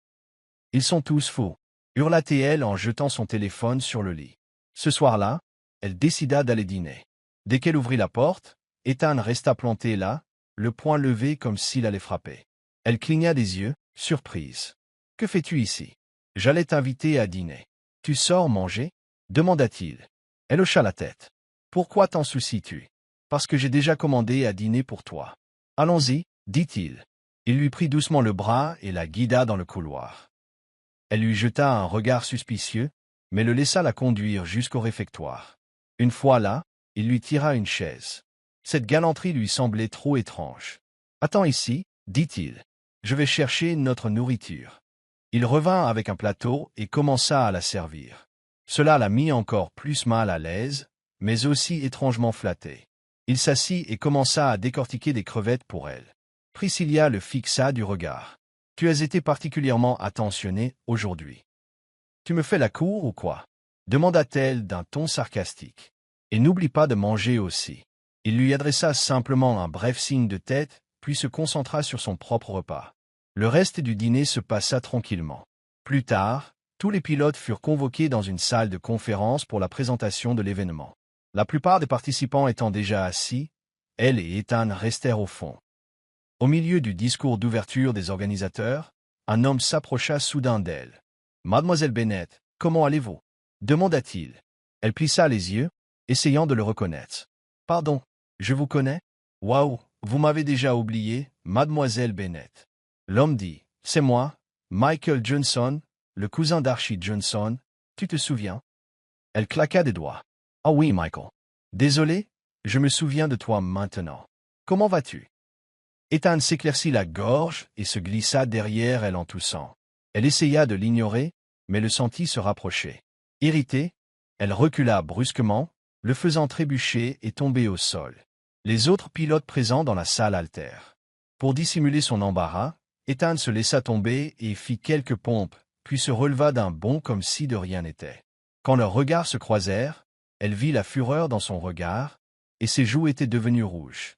Ils sont tous faux », hurla-t-elle en jetant son téléphone sur le lit. Ce soir-là, elle décida d'aller dîner. Dès qu'elle ouvrit la porte, Ethan resta planté là, le poing levé comme s'il allait frapper. Elle cligna des yeux, surprise. « Que fais-tu ici? J'allais t'inviter à dîner. Tu sors manger? Demanda-t-il. Elle hocha la tête. Pourquoi t'en soucies-tu? Parce que j'ai déjà commandé à dîner pour toi. Allons-y, dit-il. Il lui prit doucement le bras et la guida dans le couloir. Elle lui jeta un regard suspicieux, mais le laissa la conduire jusqu'au réfectoire. Une fois là, il lui tira une chaise. Cette galanterie lui semblait trop étrange. « Attends ici, dit-il. Je vais chercher notre nourriture. » Il revint avec un plateau et commença à la servir. Cela la mit encore plus mal à l'aise, mais aussi étrangement flattée. Il s'assit et commença à décortiquer des crevettes pour elle. Priscilla le fixa du regard. « Tu as été particulièrement attentionné aujourd'hui. Tu me fais la cour ou quoi? Demanda-t-elle d'un ton sarcastique. Et n'oublie pas de manger aussi. Il lui adressa simplement un bref signe de tête, puis se concentra sur son propre repas. Le reste du dîner se passa tranquillement. Plus tard, tous les pilotes furent convoqués dans une salle de conférence pour la présentation de l'événement. La plupart des participants étant déjà assis, elle et Ethan restèrent au fond. Au milieu du discours d'ouverture des organisateurs, un homme s'approcha soudain d'elle. « Mademoiselle Bennett, comment allez-vous » demanda-t-il. Elle plissa les yeux, essayant de le reconnaître. « Pardon, je vous connais? Waouh, vous m'avez déjà oublié, Mademoiselle Bennett. » L'homme dit, « C'est moi, Michael Johnson, le cousin d'Archie Johnson, tu te souviens ?» Elle claqua des doigts. « Ah oui, Michael. Désolé, je me souviens de toi maintenant. Comment vas-tu » Ethan s'éclaircit la gorge et se glissa derrière elle en toussant. Elle essaya de l'ignorer, mais le sentit se rapprocher. Irritée, elle recula brusquement, le faisant trébucher et tomber au sol. Les autres pilotes présents dans la salle haltèrent. Pour dissimuler son embarras, Ethan se laissa tomber et fit quelques pompes, puis se releva d'un bond comme si de rien n'était. Quand leurs regards se croisèrent, elle vit la fureur dans son regard, et ses joues étaient devenues rouges.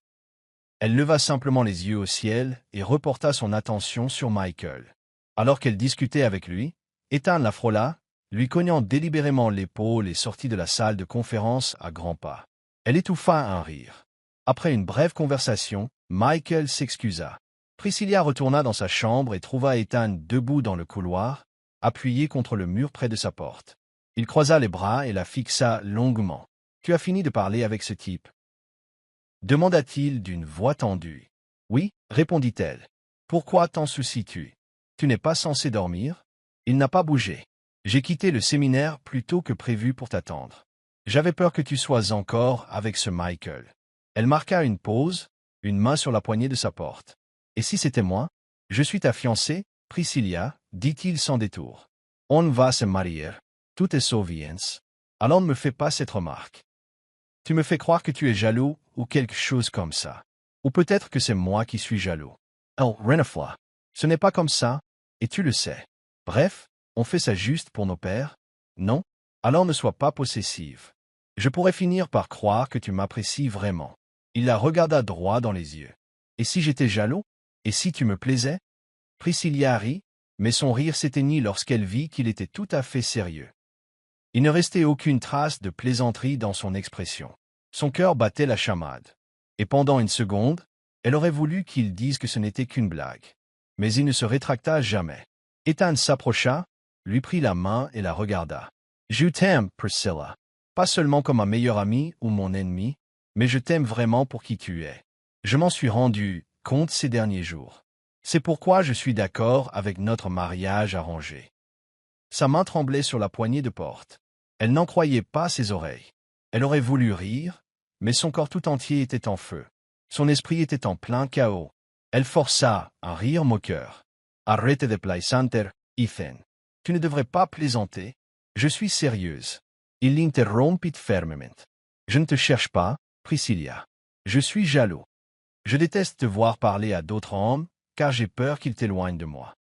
Elle leva simplement les yeux au ciel et reporta son attention sur Michael. Alors qu'elle discutait avec lui, Ethan la frôla, lui cognant délibérément l'épaule et sortit de la salle de conférence à grands pas. Elle étouffa un rire. Après une brève conversation, Michael s'excusa. Priscilla retourna dans sa chambre et trouva Ethan debout dans le couloir, appuyé contre le mur près de sa porte. Il croisa les bras et la fixa longuement. « Tu as fini de parler avec ce type ?» demanda-t-il d'une voix tendue. « Oui, répondit-elle. Pourquoi t'en soucies-tu? Tu n'es pas censé dormir? » Il n'a pas bougé. « J'ai quitté le séminaire plus tôt que prévu pour t'attendre. J'avais peur que tu sois encore avec ce Michael. » Elle marqua une pause, une main sur la poignée de sa porte. « Et si c'était moi? Je suis ta fiancée, Priscilla, dit-il sans détour. On va se marier. Tout est sauvience. Alors ne me fais pas cette remarque. Tu me fais croire que tu es jaloux ou quelque chose comme ça. Ou peut-être que c'est moi qui suis jaloux. Oh, Renifla, ce n'est pas comme ça, et tu le sais. Bref, on fait ça juste pour nos pères, non? Alors ne sois pas possessive. Je pourrais finir par croire que tu m'apprécies vraiment. » Il la regarda droit dans les yeux. « Et si j'étais jaloux? Et si tu me plaisais? » Priscilla rit, mais son rire s'éteignit lorsqu'elle vit qu'il était tout à fait sérieux. Il ne restait aucune trace de plaisanterie dans son expression. Son cœur battait la chamade. Et pendant une seconde, elle aurait voulu qu'il dise que ce n'était qu'une blague. Mais il ne se rétracta jamais. Ethan s'approcha, lui prit la main et la regarda. « Je t'aime, Priscilla. Pas seulement comme ma meilleure amie ou mon ennemi, mais je t'aime vraiment pour qui tu es. Je m'en suis rendu compte ces derniers jours. C'est pourquoi je suis d'accord avec notre mariage arrangé. » Sa main tremblait sur la poignée de porte. Elle n'en croyait pas ses oreilles. Elle aurait voulu rire, mais son corps tout entier était en feu. Son esprit était en plein chaos. Elle força un rire moqueur. « Arrête de plaisanter, Ethan. Tu ne devrais pas plaisanter. Je suis sérieuse. » Il l'interrompit fermement. « Je ne te cherche pas, Priscilla. Je suis jaloux. Je déteste te voir parler à d'autres hommes, car j'ai peur qu'ils t'éloignent de moi.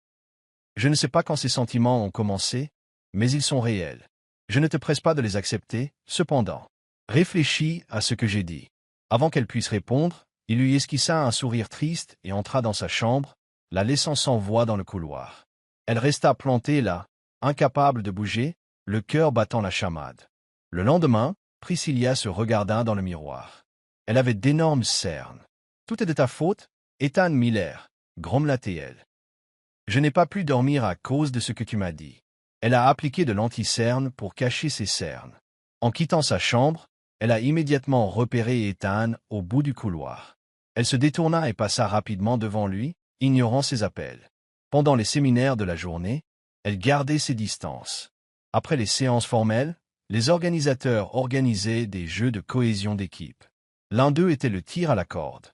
Je ne sais pas quand ces sentiments ont commencé, mais ils sont réels. Je ne te presse pas de les accepter, cependant. » Réfléchis à ce que j'ai dit. Avant qu'elle puisse répondre, il lui esquissa un sourire triste et entra dans sa chambre, la laissant sans voix dans le couloir. Elle resta plantée là, incapable de bouger, le cœur battant la chamade. Le lendemain, Priscilla se regarda dans le miroir. Elle avait d'énormes cernes. « Tout est de ta faute, Ethan Miller, » grommela-t-elle. « Je n'ai pas pu dormir à cause de ce que tu m'as dit. » Elle a appliqué de l'anti-cerne pour cacher ses cernes. En quittant sa chambre, elle a immédiatement repéré Ethan au bout du couloir. Elle se détourna et passa rapidement devant lui, ignorant ses appels. Pendant les séminaires de la journée, elle gardait ses distances. Après les séances formelles, les organisateurs organisaient des jeux de cohésion d'équipe. L'un d'eux était le tir à la corde.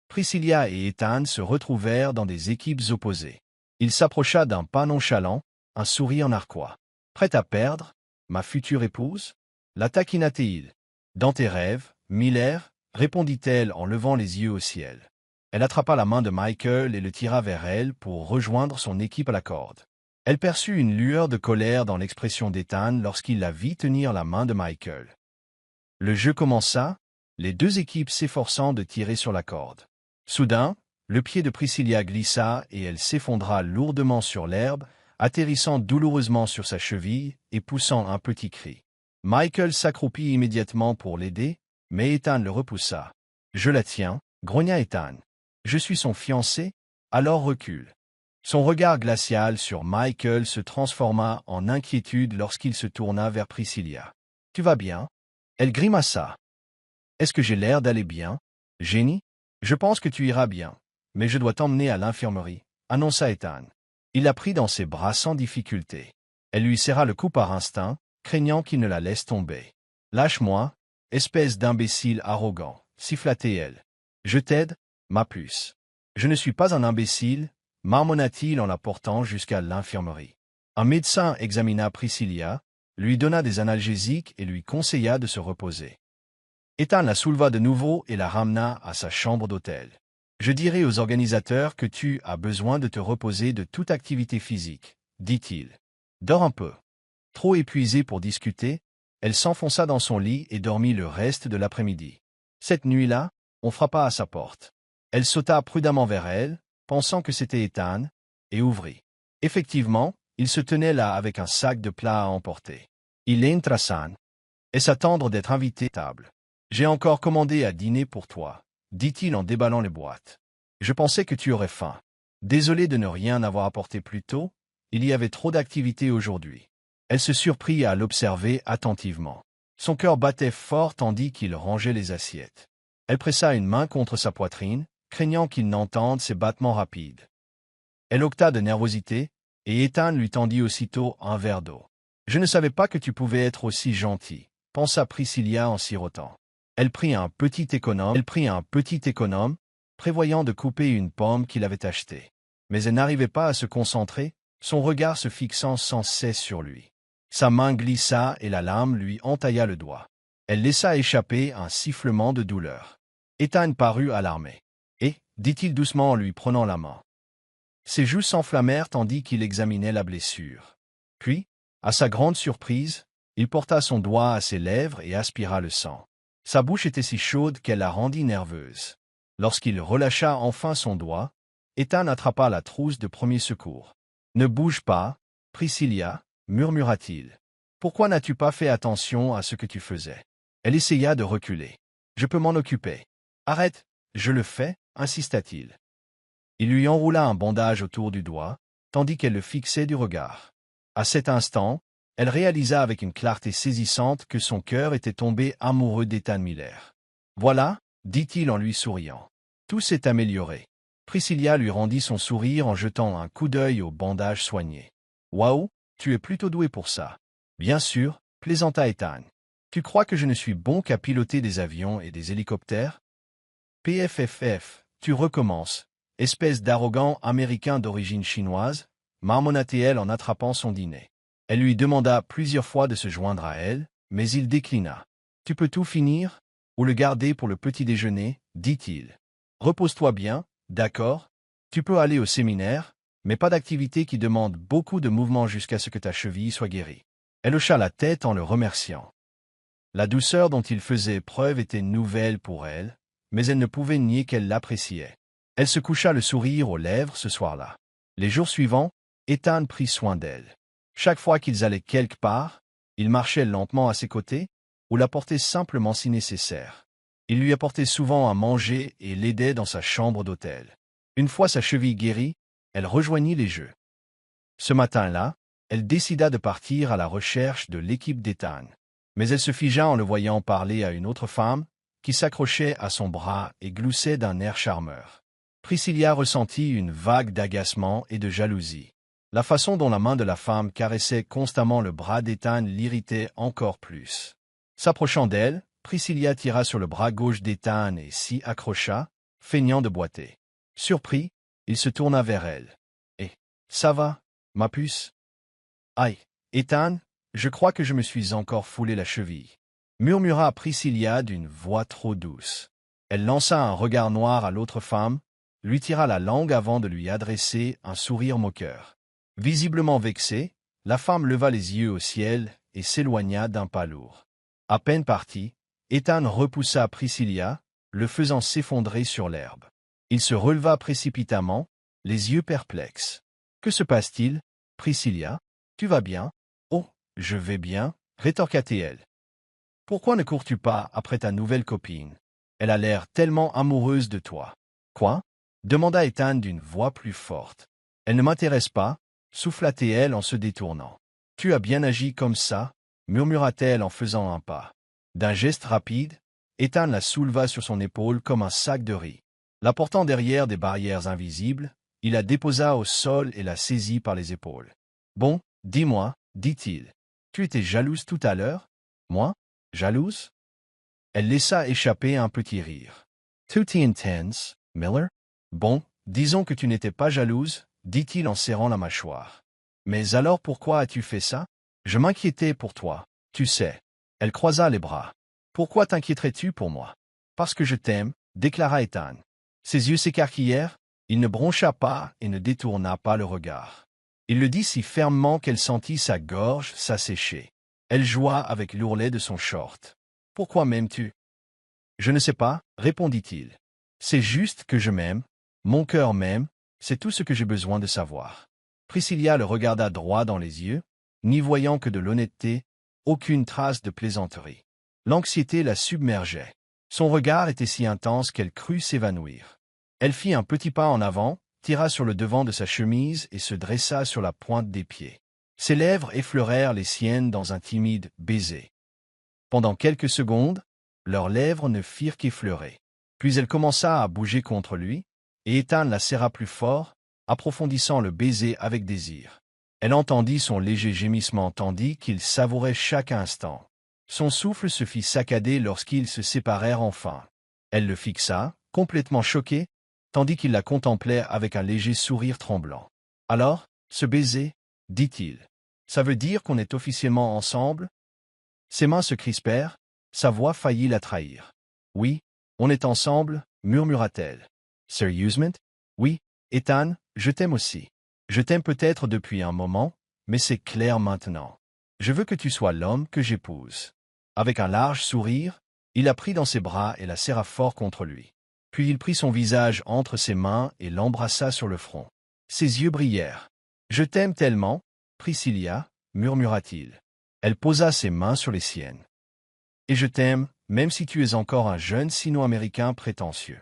Priscilla et Ethan se retrouvèrent dans des équipes opposées. Il s'approcha d'un pas nonchalant, un sourire narquois. « Prête à perdre, ma future épouse ?» La taquina-t-il. « Dans tes rêves, Miller ?» répondit-elle en levant les yeux au ciel. Elle attrapa la main de Michael et le tira vers elle pour rejoindre son équipe à la corde. Elle perçut une lueur de colère dans l'expression d'Ethan lorsqu'il la vit tenir la main de Michael. Le jeu commença, les deux équipes s'efforçant de tirer sur la corde. Soudain, le pied de Priscilla glissa et elle s'effondra lourdement sur l'herbe, atterrissant douloureusement sur sa cheville et poussant un petit cri. Michael s'accroupit immédiatement pour l'aider, mais Ethan le repoussa. « Je la tiens, » grogna Ethan. « Je suis son fiancé, alors recule. » Son regard glacial sur Michael se transforma en inquiétude lorsqu'il se tourna vers Priscilla. « Tu vas bien ?» Elle grimaça. « Est-ce que j'ai l'air d'aller bien, Jenny? Je pense que tu iras bien, mais je dois t'emmener à l'infirmerie, » annonça Ethan. Il la prit dans ses bras sans difficulté. Elle lui serra le cou par instinct, craignant qu'il ne la laisse tomber. « Lâche-moi, espèce d'imbécile arrogant, » siffla-t-elle. « Je t'aide, ma puce. »« Je ne suis pas un imbécile, » marmonna-t-il en la portant jusqu'à l'infirmerie. Un médecin examina Priscilla, lui donna des analgésiques et lui conseilla de se reposer. Ethan la souleva de nouveau et la ramena à sa chambre d'hôtel. Je dirai aux organisateurs que tu as besoin de te reposer de toute activité physique, dit-il. Dors un peu. Trop épuisée pour discuter, elle s'enfonça dans son lit et dormit le reste de l'après-midi. Cette nuit-là, on frappa à sa porte. Elle sauta prudemment vers elle, pensant que c'était Ethan, et ouvrit. Effectivement, il se tenait là avec un sac de plats à emporter. Il entra san. Est-ce attendre d'être invité à table? J'ai encore commandé à dîner pour toi, dit-il en déballant les boîtes. Je pensais que tu aurais faim. Désolé de ne rien avoir apporté plus tôt, il y avait trop d'activités aujourd'hui. Elle se surprit à l'observer attentivement. Son cœur battait fort tandis qu'il rangeait les assiettes. Elle pressa une main contre sa poitrine, craignant qu'il n'entende ses battements rapides. Elle octa de nervosité, et Ethan lui tendit aussitôt un verre d'eau. « Je ne savais pas que tu pouvais être aussi gentil », pensa Priscilla en sirotant. Elle prit un petit économe, prévoyant de couper une pomme qu'il avait achetée. Mais elle n'arrivait pas à se concentrer, son regard se fixant sans cesse sur lui. Sa main glissa et la lame lui entailla le doigt. Elle laissa échapper un sifflement de douleur. Ethan parut alarmé. « Et » dit-il doucement en lui prenant la main. Ses joues s'enflammèrent tandis qu'il examinait la blessure. Puis, à sa grande surprise, il porta son doigt à ses lèvres et aspira le sang. Sa bouche était si chaude qu'elle la rendit nerveuse. Lorsqu'il relâcha enfin son doigt, Ethan attrapa la trousse de premier secours. « Ne bouge pas, Priscilla, » murmura-t-il. « Pourquoi n'as-tu pas fait attention à ce que tu faisais ?» Elle essaya de reculer. « Je peux m'en occuper. »« Arrête, je le fais, » insista-t-il. Il lui enroula un bandage autour du doigt, tandis qu'elle le fixait du regard. À cet instant, elle réalisa avec une clarté saisissante que son cœur était tombé amoureux d'Ethan Miller. « Voilà, » dit-il en lui souriant. « Tout s'est amélioré. » Priscilla lui rendit son sourire en jetant un coup d'œil au bandage soigné. « Waouh, tu es plutôt doué pour ça. »« Bien sûr, » plaisanta Ethan. « Tu crois que je ne suis bon qu'à piloter des avions et des hélicoptères? »« PFFF, tu recommences. Espèce d'arrogant américain d'origine chinoise, » marmonna-t-elle en attrapant son dîner. Elle lui demanda plusieurs fois de se joindre à elle, mais il déclina. « Tu peux tout finir, ou le garder pour le petit déjeuner, » dit-il. « Repose-toi bien, d'accord? Tu peux aller au séminaire, mais pas d'activité qui demande beaucoup de mouvement jusqu'à ce que ta cheville soit guérie. » Elle hocha la tête en le remerciant. La douceur dont il faisait preuve était nouvelle pour elle, mais elle ne pouvait nier qu'elle l'appréciait. Elle se coucha le sourire aux lèvres ce soir-là. Les jours suivants, Ethan prit soin d'elle. Chaque fois qu'ils allaient quelque part, il marchait lentement à ses côtés, ou la portait simplement si nécessaire. Il lui apportait souvent à manger et l'aidait dans sa chambre d'hôtel. Une fois sa cheville guérie, elle rejoignit les jeux. Ce matin-là, elle décida de partir à la recherche de l'équipe d'Ethan. Mais elle se figea en le voyant parler à une autre femme, qui s'accrochait à son bras et gloussait d'un air charmeur. Priscilla ressentit une vague d'agacement et de jalousie. La façon dont la main de la femme caressait constamment le bras d'Ethan l'irritait encore plus. S'approchant d'elle, Priscilla tira sur le bras gauche d'Ethan et s'y accrocha, feignant de boiter. Surpris, il se tourna vers elle. « Eh, ça va, ma puce? »« Aïe, Ethan, je crois que je me suis encore foulé la cheville. » murmura Priscilla d'une voix trop douce. Elle lança un regard noir à l'autre femme, lui tira la langue avant de lui adresser un sourire moqueur. Visiblement vexée, la femme leva les yeux au ciel et s'éloigna d'un pas lourd. À peine parti, Ethan repoussa Priscilla, le faisant s'effondrer sur l'herbe. Il se releva précipitamment, les yeux perplexes. « Que se passe-t-il, Priscilla? Tu vas bien? »« Oh, je vais bien, » rétorqua-t-elle. « Pourquoi ne cours-tu pas après ta nouvelle copine? Elle a l'air tellement amoureuse de toi. »« Quoi? » demanda Ethan d'une voix plus forte. « Elle ne m'intéresse pas, » souffla-t-elle en se détournant. « Tu as bien agi comme ça, » murmura-t-elle en faisant un pas. D'un geste rapide, Ethan la souleva sur son épaule comme un sac de riz. La portant derrière des barrières invisibles, il la déposa au sol et la saisit par les épaules. « Bon, dis-moi, » dit-il. « Tu étais jalouse tout à l'heure? »« Moi? Jalouse? » Elle laissa échapper un petit rire. « Too intense, Miller? »« Bon, disons que tu n'étais pas jalouse, » dit-il en serrant la mâchoire. « Mais alors pourquoi as-tu fait ça? Je m'inquiétais pour toi, tu sais. » Elle croisa les bras. « Pourquoi t'inquiéterais-tu pour moi? »« Parce que je t'aime, » déclara Ethan. Ses yeux s'écarquillèrent, il ne broncha pas et ne détourna pas le regard. Il le dit si fermement qu'elle sentit sa gorge s'assécher. Elle joua avec l'ourlet de son short. « Pourquoi m'aimes-tu » ? « Je ne sais pas, » répondit-il. « C'est juste que je m'aime. Mon cœur m'aime, c'est tout ce que j'ai besoin de savoir. » Priscilla le regarda droit dans les yeux, n'y voyant que de l'honnêteté, aucune trace de plaisanterie. L'anxiété la submergeait. Son regard était si intense qu'elle crut s'évanouir. Elle fit un petit pas en avant, tira sur le devant de sa chemise et se dressa sur la pointe des pieds. Ses lèvres effleurèrent les siennes dans un timide baiser. Pendant quelques secondes, leurs lèvres ne firent qu'effleurer. Puis elle commença à bouger contre lui, et Ethan la serra plus fort, approfondissant le baiser avec désir. Elle entendit son léger gémissement tandis qu'il savourait chaque instant. Son souffle se fit saccader lorsqu'ils se séparèrent enfin. Elle le fixa, complètement choquée, tandis qu'il la contemplait avec un léger sourire tremblant. « Alors, ce baiser, dit-il, ça veut dire qu'on est officiellement ensemble ?» Ses mains se crispèrent, sa voix faillit la trahir. « Oui, on est ensemble, » murmura-t-elle. « Sérieusement ? Oui, Ethan, je t'aime aussi. Je t'aime peut-être depuis un moment, mais c'est clair maintenant. Je veux que tu sois l'homme que j'épouse. » Avec un large sourire, il la prit dans ses bras et la serra fort contre lui. Puis il prit son visage entre ses mains et l'embrassa sur le front. Ses yeux brillèrent. « Je t'aime tellement, Priscilla, » murmura-t-il. Elle posa ses mains sur les siennes. « Et je t'aime, même si tu es encore un jeune sino-américain prétentieux. »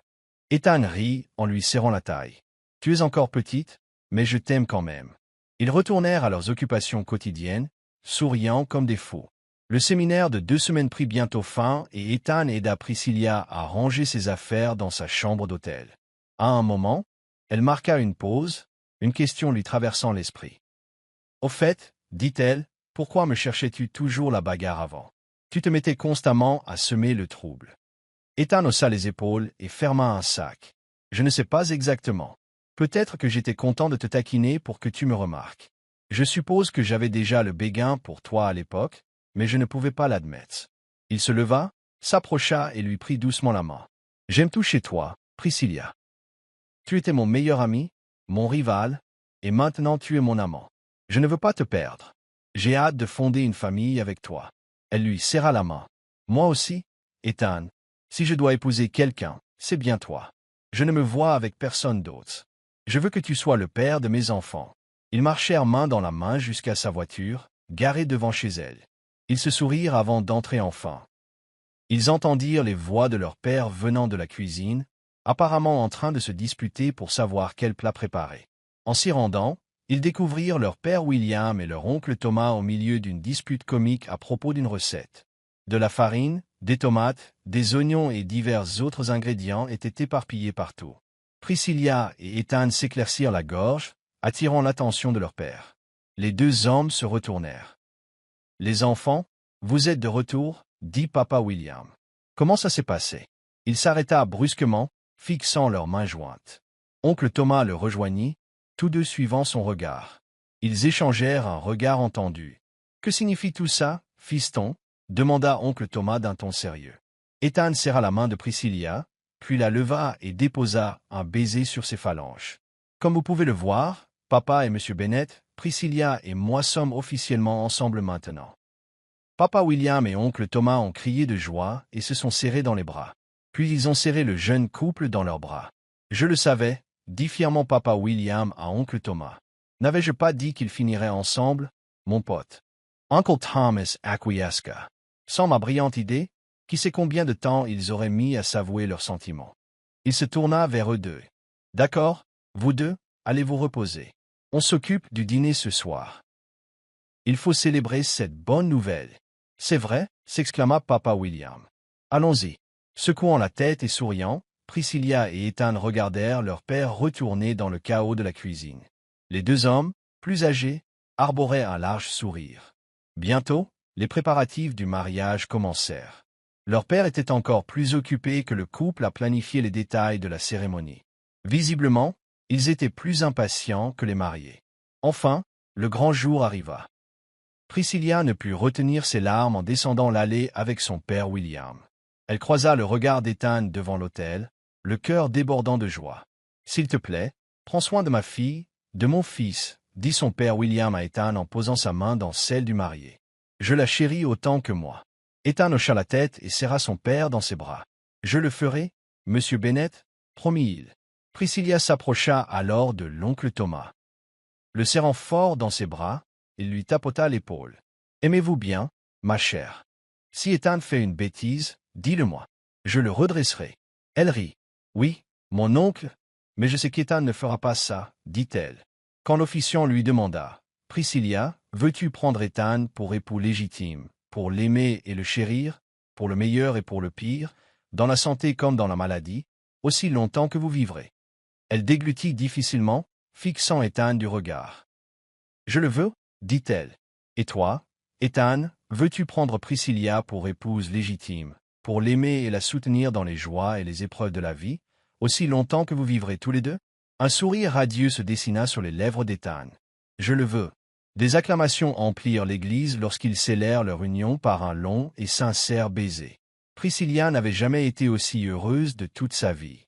Ethan rit en lui serrant la taille. « Tu es encore petite, mais je t'aime quand même. » Ils retournèrent à leurs occupations quotidiennes, souriant comme des fous. Le séminaire de 2 semaines prit bientôt fin et Ethan aida Priscilla à ranger ses affaires dans sa chambre d'hôtel. À un moment, elle marqua une pause, une question lui traversant l'esprit. « Au fait, dit-elle, pourquoi me cherchais-tu toujours la bagarre avant? Tu te mettais constamment à semer le trouble. » Ethan haussa les épaules et ferma un sac. « Je ne sais pas exactement. Peut-être que j'étais content de te taquiner pour que tu me remarques. Je suppose que j'avais déjà le béguin pour toi à l'époque, mais je ne pouvais pas l'admettre. » Il se leva, s'approcha et lui prit doucement la main. « J'aime tout chez toi, Priscilla. Tu étais mon meilleur ami, mon rival, et maintenant tu es mon amant. Je ne veux pas te perdre. J'ai hâte de fonder une famille avec toi. » Elle lui serra la main. « Moi aussi, Ethan. Si je dois épouser quelqu'un, c'est bien toi. Je ne me vois avec personne d'autre. Je veux que tu sois le père de mes enfants. » Ils marchèrent main dans la main jusqu'à sa voiture, garée devant chez elle. Ils se sourirent avant d'entrer enfin. Ils entendirent les voix de leur père venant de la cuisine, apparemment en train de se disputer pour savoir quel plat préparer. En s'y rendant, ils découvrirent leur père William et leur oncle Thomas au milieu d'une dispute comique à propos d'une recette. De la farine, des tomates, des oignons et divers autres ingrédients étaient éparpillés partout. Priscilla et Ethan s'éclaircirent la gorge, attirant l'attention de leur père. Les 2 hommes se retournèrent. « Les enfants, vous êtes de retour » dit papa William. « Comment ça s'est passé ?» Il s'arrêta brusquement, fixant leurs mains jointes. Oncle Thomas le rejoignit, tous deux suivant son regard. Ils échangèrent un regard entendu. « Que signifie tout ça, fiston ?» demanda oncle Thomas d'un ton sérieux. Ethan serra la main de Priscilla, puis la leva et déposa un baiser sur ses phalanges. « Comme vous pouvez le voir, papa et monsieur Bennett, Priscilla et moi sommes officiellement ensemble maintenant. » Papa William et oncle Thomas ont crié de joie et se sont serrés dans les bras. Puis ils ont serré le jeune couple dans leurs bras. « Je le savais, » dit fièrement papa William à oncle Thomas. « N'avais-je pas dit qu'ils finiraient ensemble, mon pote? » Uncle Thomas acquiesça. Sans ma brillante idée, qui sait combien de temps ils auraient mis à s'avouer leurs sentiments. Il se tourna vers eux deux. « D'accord, vous deux, allez vous reposer. On s'occupe du dîner ce soir. Il faut célébrer cette bonne nouvelle. »« C'est vrai » s'exclama papa William. « Allons-y. » Secouant la tête et souriant, Priscilla et Ethan regardèrent leur père retourner dans le chaos de la cuisine. Les 2 hommes, plus âgés, arboraient un large sourire. Bientôt, les préparatifs du mariage commencèrent. Leur père était encore plus occupé que le couple à planifier les détails de la cérémonie. Visiblement, ils étaient plus impatients que les mariés. Enfin, le grand jour arriva. Priscilla ne put retenir ses larmes en descendant l'allée avec son père William. Elle croisa le regard d'Ethan devant l'autel, le cœur débordant de joie. « S'il te plaît, prends soin de ma fille, de mon fils, dit son père William à Ethan en posant sa main dans celle du marié. Je la chéris autant que moi. Ethan hocha la tête et serra son père dans ses bras. Je le ferai, monsieur Bennett, promit-il. Priscilla s'approcha alors de l'oncle Thomas. Le serrant fort dans ses bras, il lui tapota l'épaule. Aimez-vous bien, ma chère? Si Ethan fait une bêtise, dis-le-moi. Je le redresserai. Elle rit. Oui, mon oncle, mais je sais qu'Ethan ne fera pas ça, dit-elle. Quand l'officiant lui demanda, Priscilla, veux-tu prendre Ethan pour époux légitime, pour l'aimer et le chérir, pour le meilleur et pour le pire, dans la santé comme dans la maladie, aussi longtemps que vous vivrez? Elle déglutit difficilement, fixant Ethan du regard. Je le veux, dit-elle. Et toi, Ethan, veux-tu prendre Priscilla pour épouse légitime, pour l'aimer et la soutenir dans les joies et les épreuves de la vie, aussi longtemps que vous vivrez tous les deux? Un sourire radieux se dessina sur les lèvres d'Ethan. Je le veux. Des acclamations emplirent l'église lorsqu'ils scellèrent leur union par un long et sincère baiser. Priscilla n'avait jamais été aussi heureuse de toute sa vie.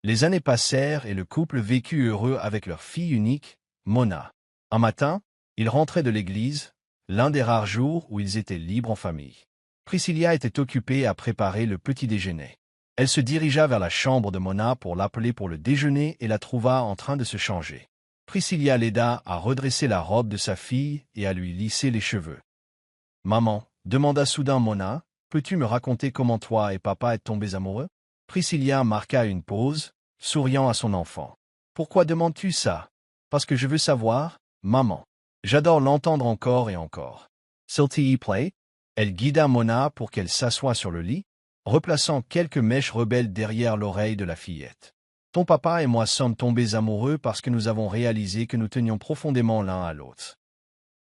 Les années passèrent et le couple vécut heureux avec leur fille unique, Mona. Un matin, ils rentraient de l'église, l'un des rares jours où ils étaient libres en famille. Priscilla était occupée à préparer le petit déjeuner. Elle se dirigea vers la chambre de Mona pour l'appeler pour le déjeuner et la trouva en train de se changer. Priscilla l'aida à redresser la robe de sa fille et à lui lisser les cheveux. « Maman, demanda soudain Mona, peux-tu me raconter comment toi et papa êtes tombés amoureux? » Priscilla marqua une pause, souriant à son enfant. « Pourquoi demandes-tu ça? Parce que je veux savoir, maman. J'adore l'entendre encore et encore. » S'il te plaît? Elle guida Mona pour qu'elle s'assoie sur le lit, replaçant quelques mèches rebelles derrière l'oreille de la fillette. « Ton papa et moi sommes tombés amoureux parce que nous avons réalisé que nous tenions profondément l'un à l'autre.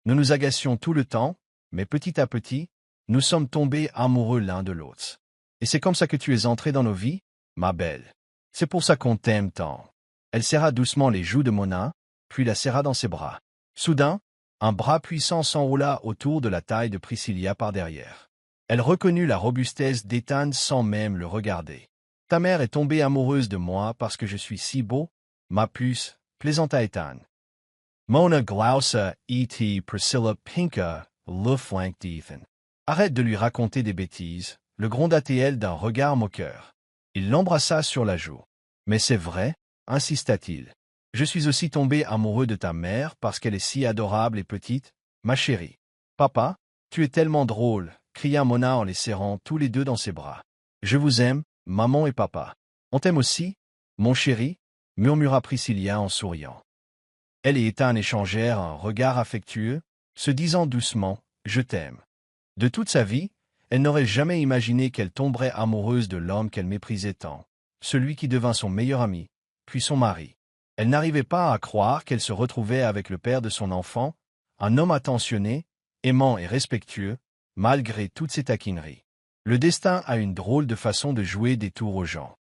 Nous nous agacions tout le temps, mais petit à petit, nous sommes tombés amoureux l'un de l'autre. Et c'est comme ça que tu es entrée dans nos vies, ma belle. C'est pour ça qu'on t'aime tant. » Elle serra doucement les joues de Mona, puis la serra dans ses bras. Soudain, un bras puissant s'enroula autour de la taille de Priscilla par derrière. Elle reconnut la robustesse d'Ethan sans même le regarder. « Ta mère est tombée amoureuse de moi parce que je suis si beau, ma puce, plaisanta Ethan. Mona glausa et Priscilla pinka le flanc d'Ethan. Arrête de lui raconter des bêtises, le gronda-t-elle d'un regard moqueur. Il l'embrassa sur la joue. Mais c'est vrai, insista-t-il. Je suis aussi tombé amoureux de ta mère parce qu'elle est si adorable et petite, ma chérie. Papa, tu es tellement drôle, cria Mona en les serrant tous les deux dans ses bras. Je vous aime, maman et papa. On t'aime aussi, mon chéri, murmura Priscilla en souriant. Elle et Ethan échangèrent un regard affectueux, se disant doucement « Je t'aime ». De toute sa vie, elle n'aurait jamais imaginé qu'elle tomberait amoureuse de l'homme qu'elle méprisait tant, celui qui devint son meilleur ami, puis son mari. Elle n'arrivait pas à croire qu'elle se retrouvait avec le père de son enfant, un homme attentionné, aimant et respectueux, malgré toutes ses taquineries. Le destin a une drôle de façon de jouer des tours aux gens.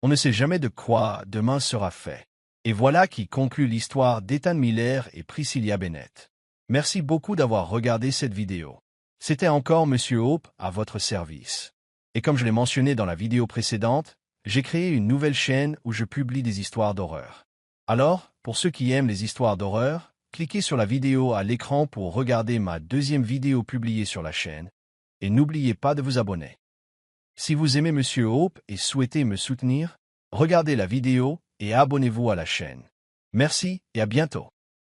On ne sait jamais de quoi demain sera fait. Et voilà qui conclut l'histoire d'Ethan Miller et Priscilla Bennett. Merci beaucoup d'avoir regardé cette vidéo. C'était encore Monsieur Hope à votre service. Et comme je l'ai mentionné dans la vidéo précédente, j'ai créé une nouvelle chaîne où je publie des histoires d'horreur. Alors, pour ceux qui aiment les histoires d'horreur, cliquez sur la vidéo à l'écran pour regarder ma deuxième vidéo publiée sur la chaîne, et n'oubliez pas de vous abonner. Si vous aimez Monsieur Hope et souhaitez me soutenir, regardez la vidéo et abonnez-vous à la chaîne. Merci et à bientôt.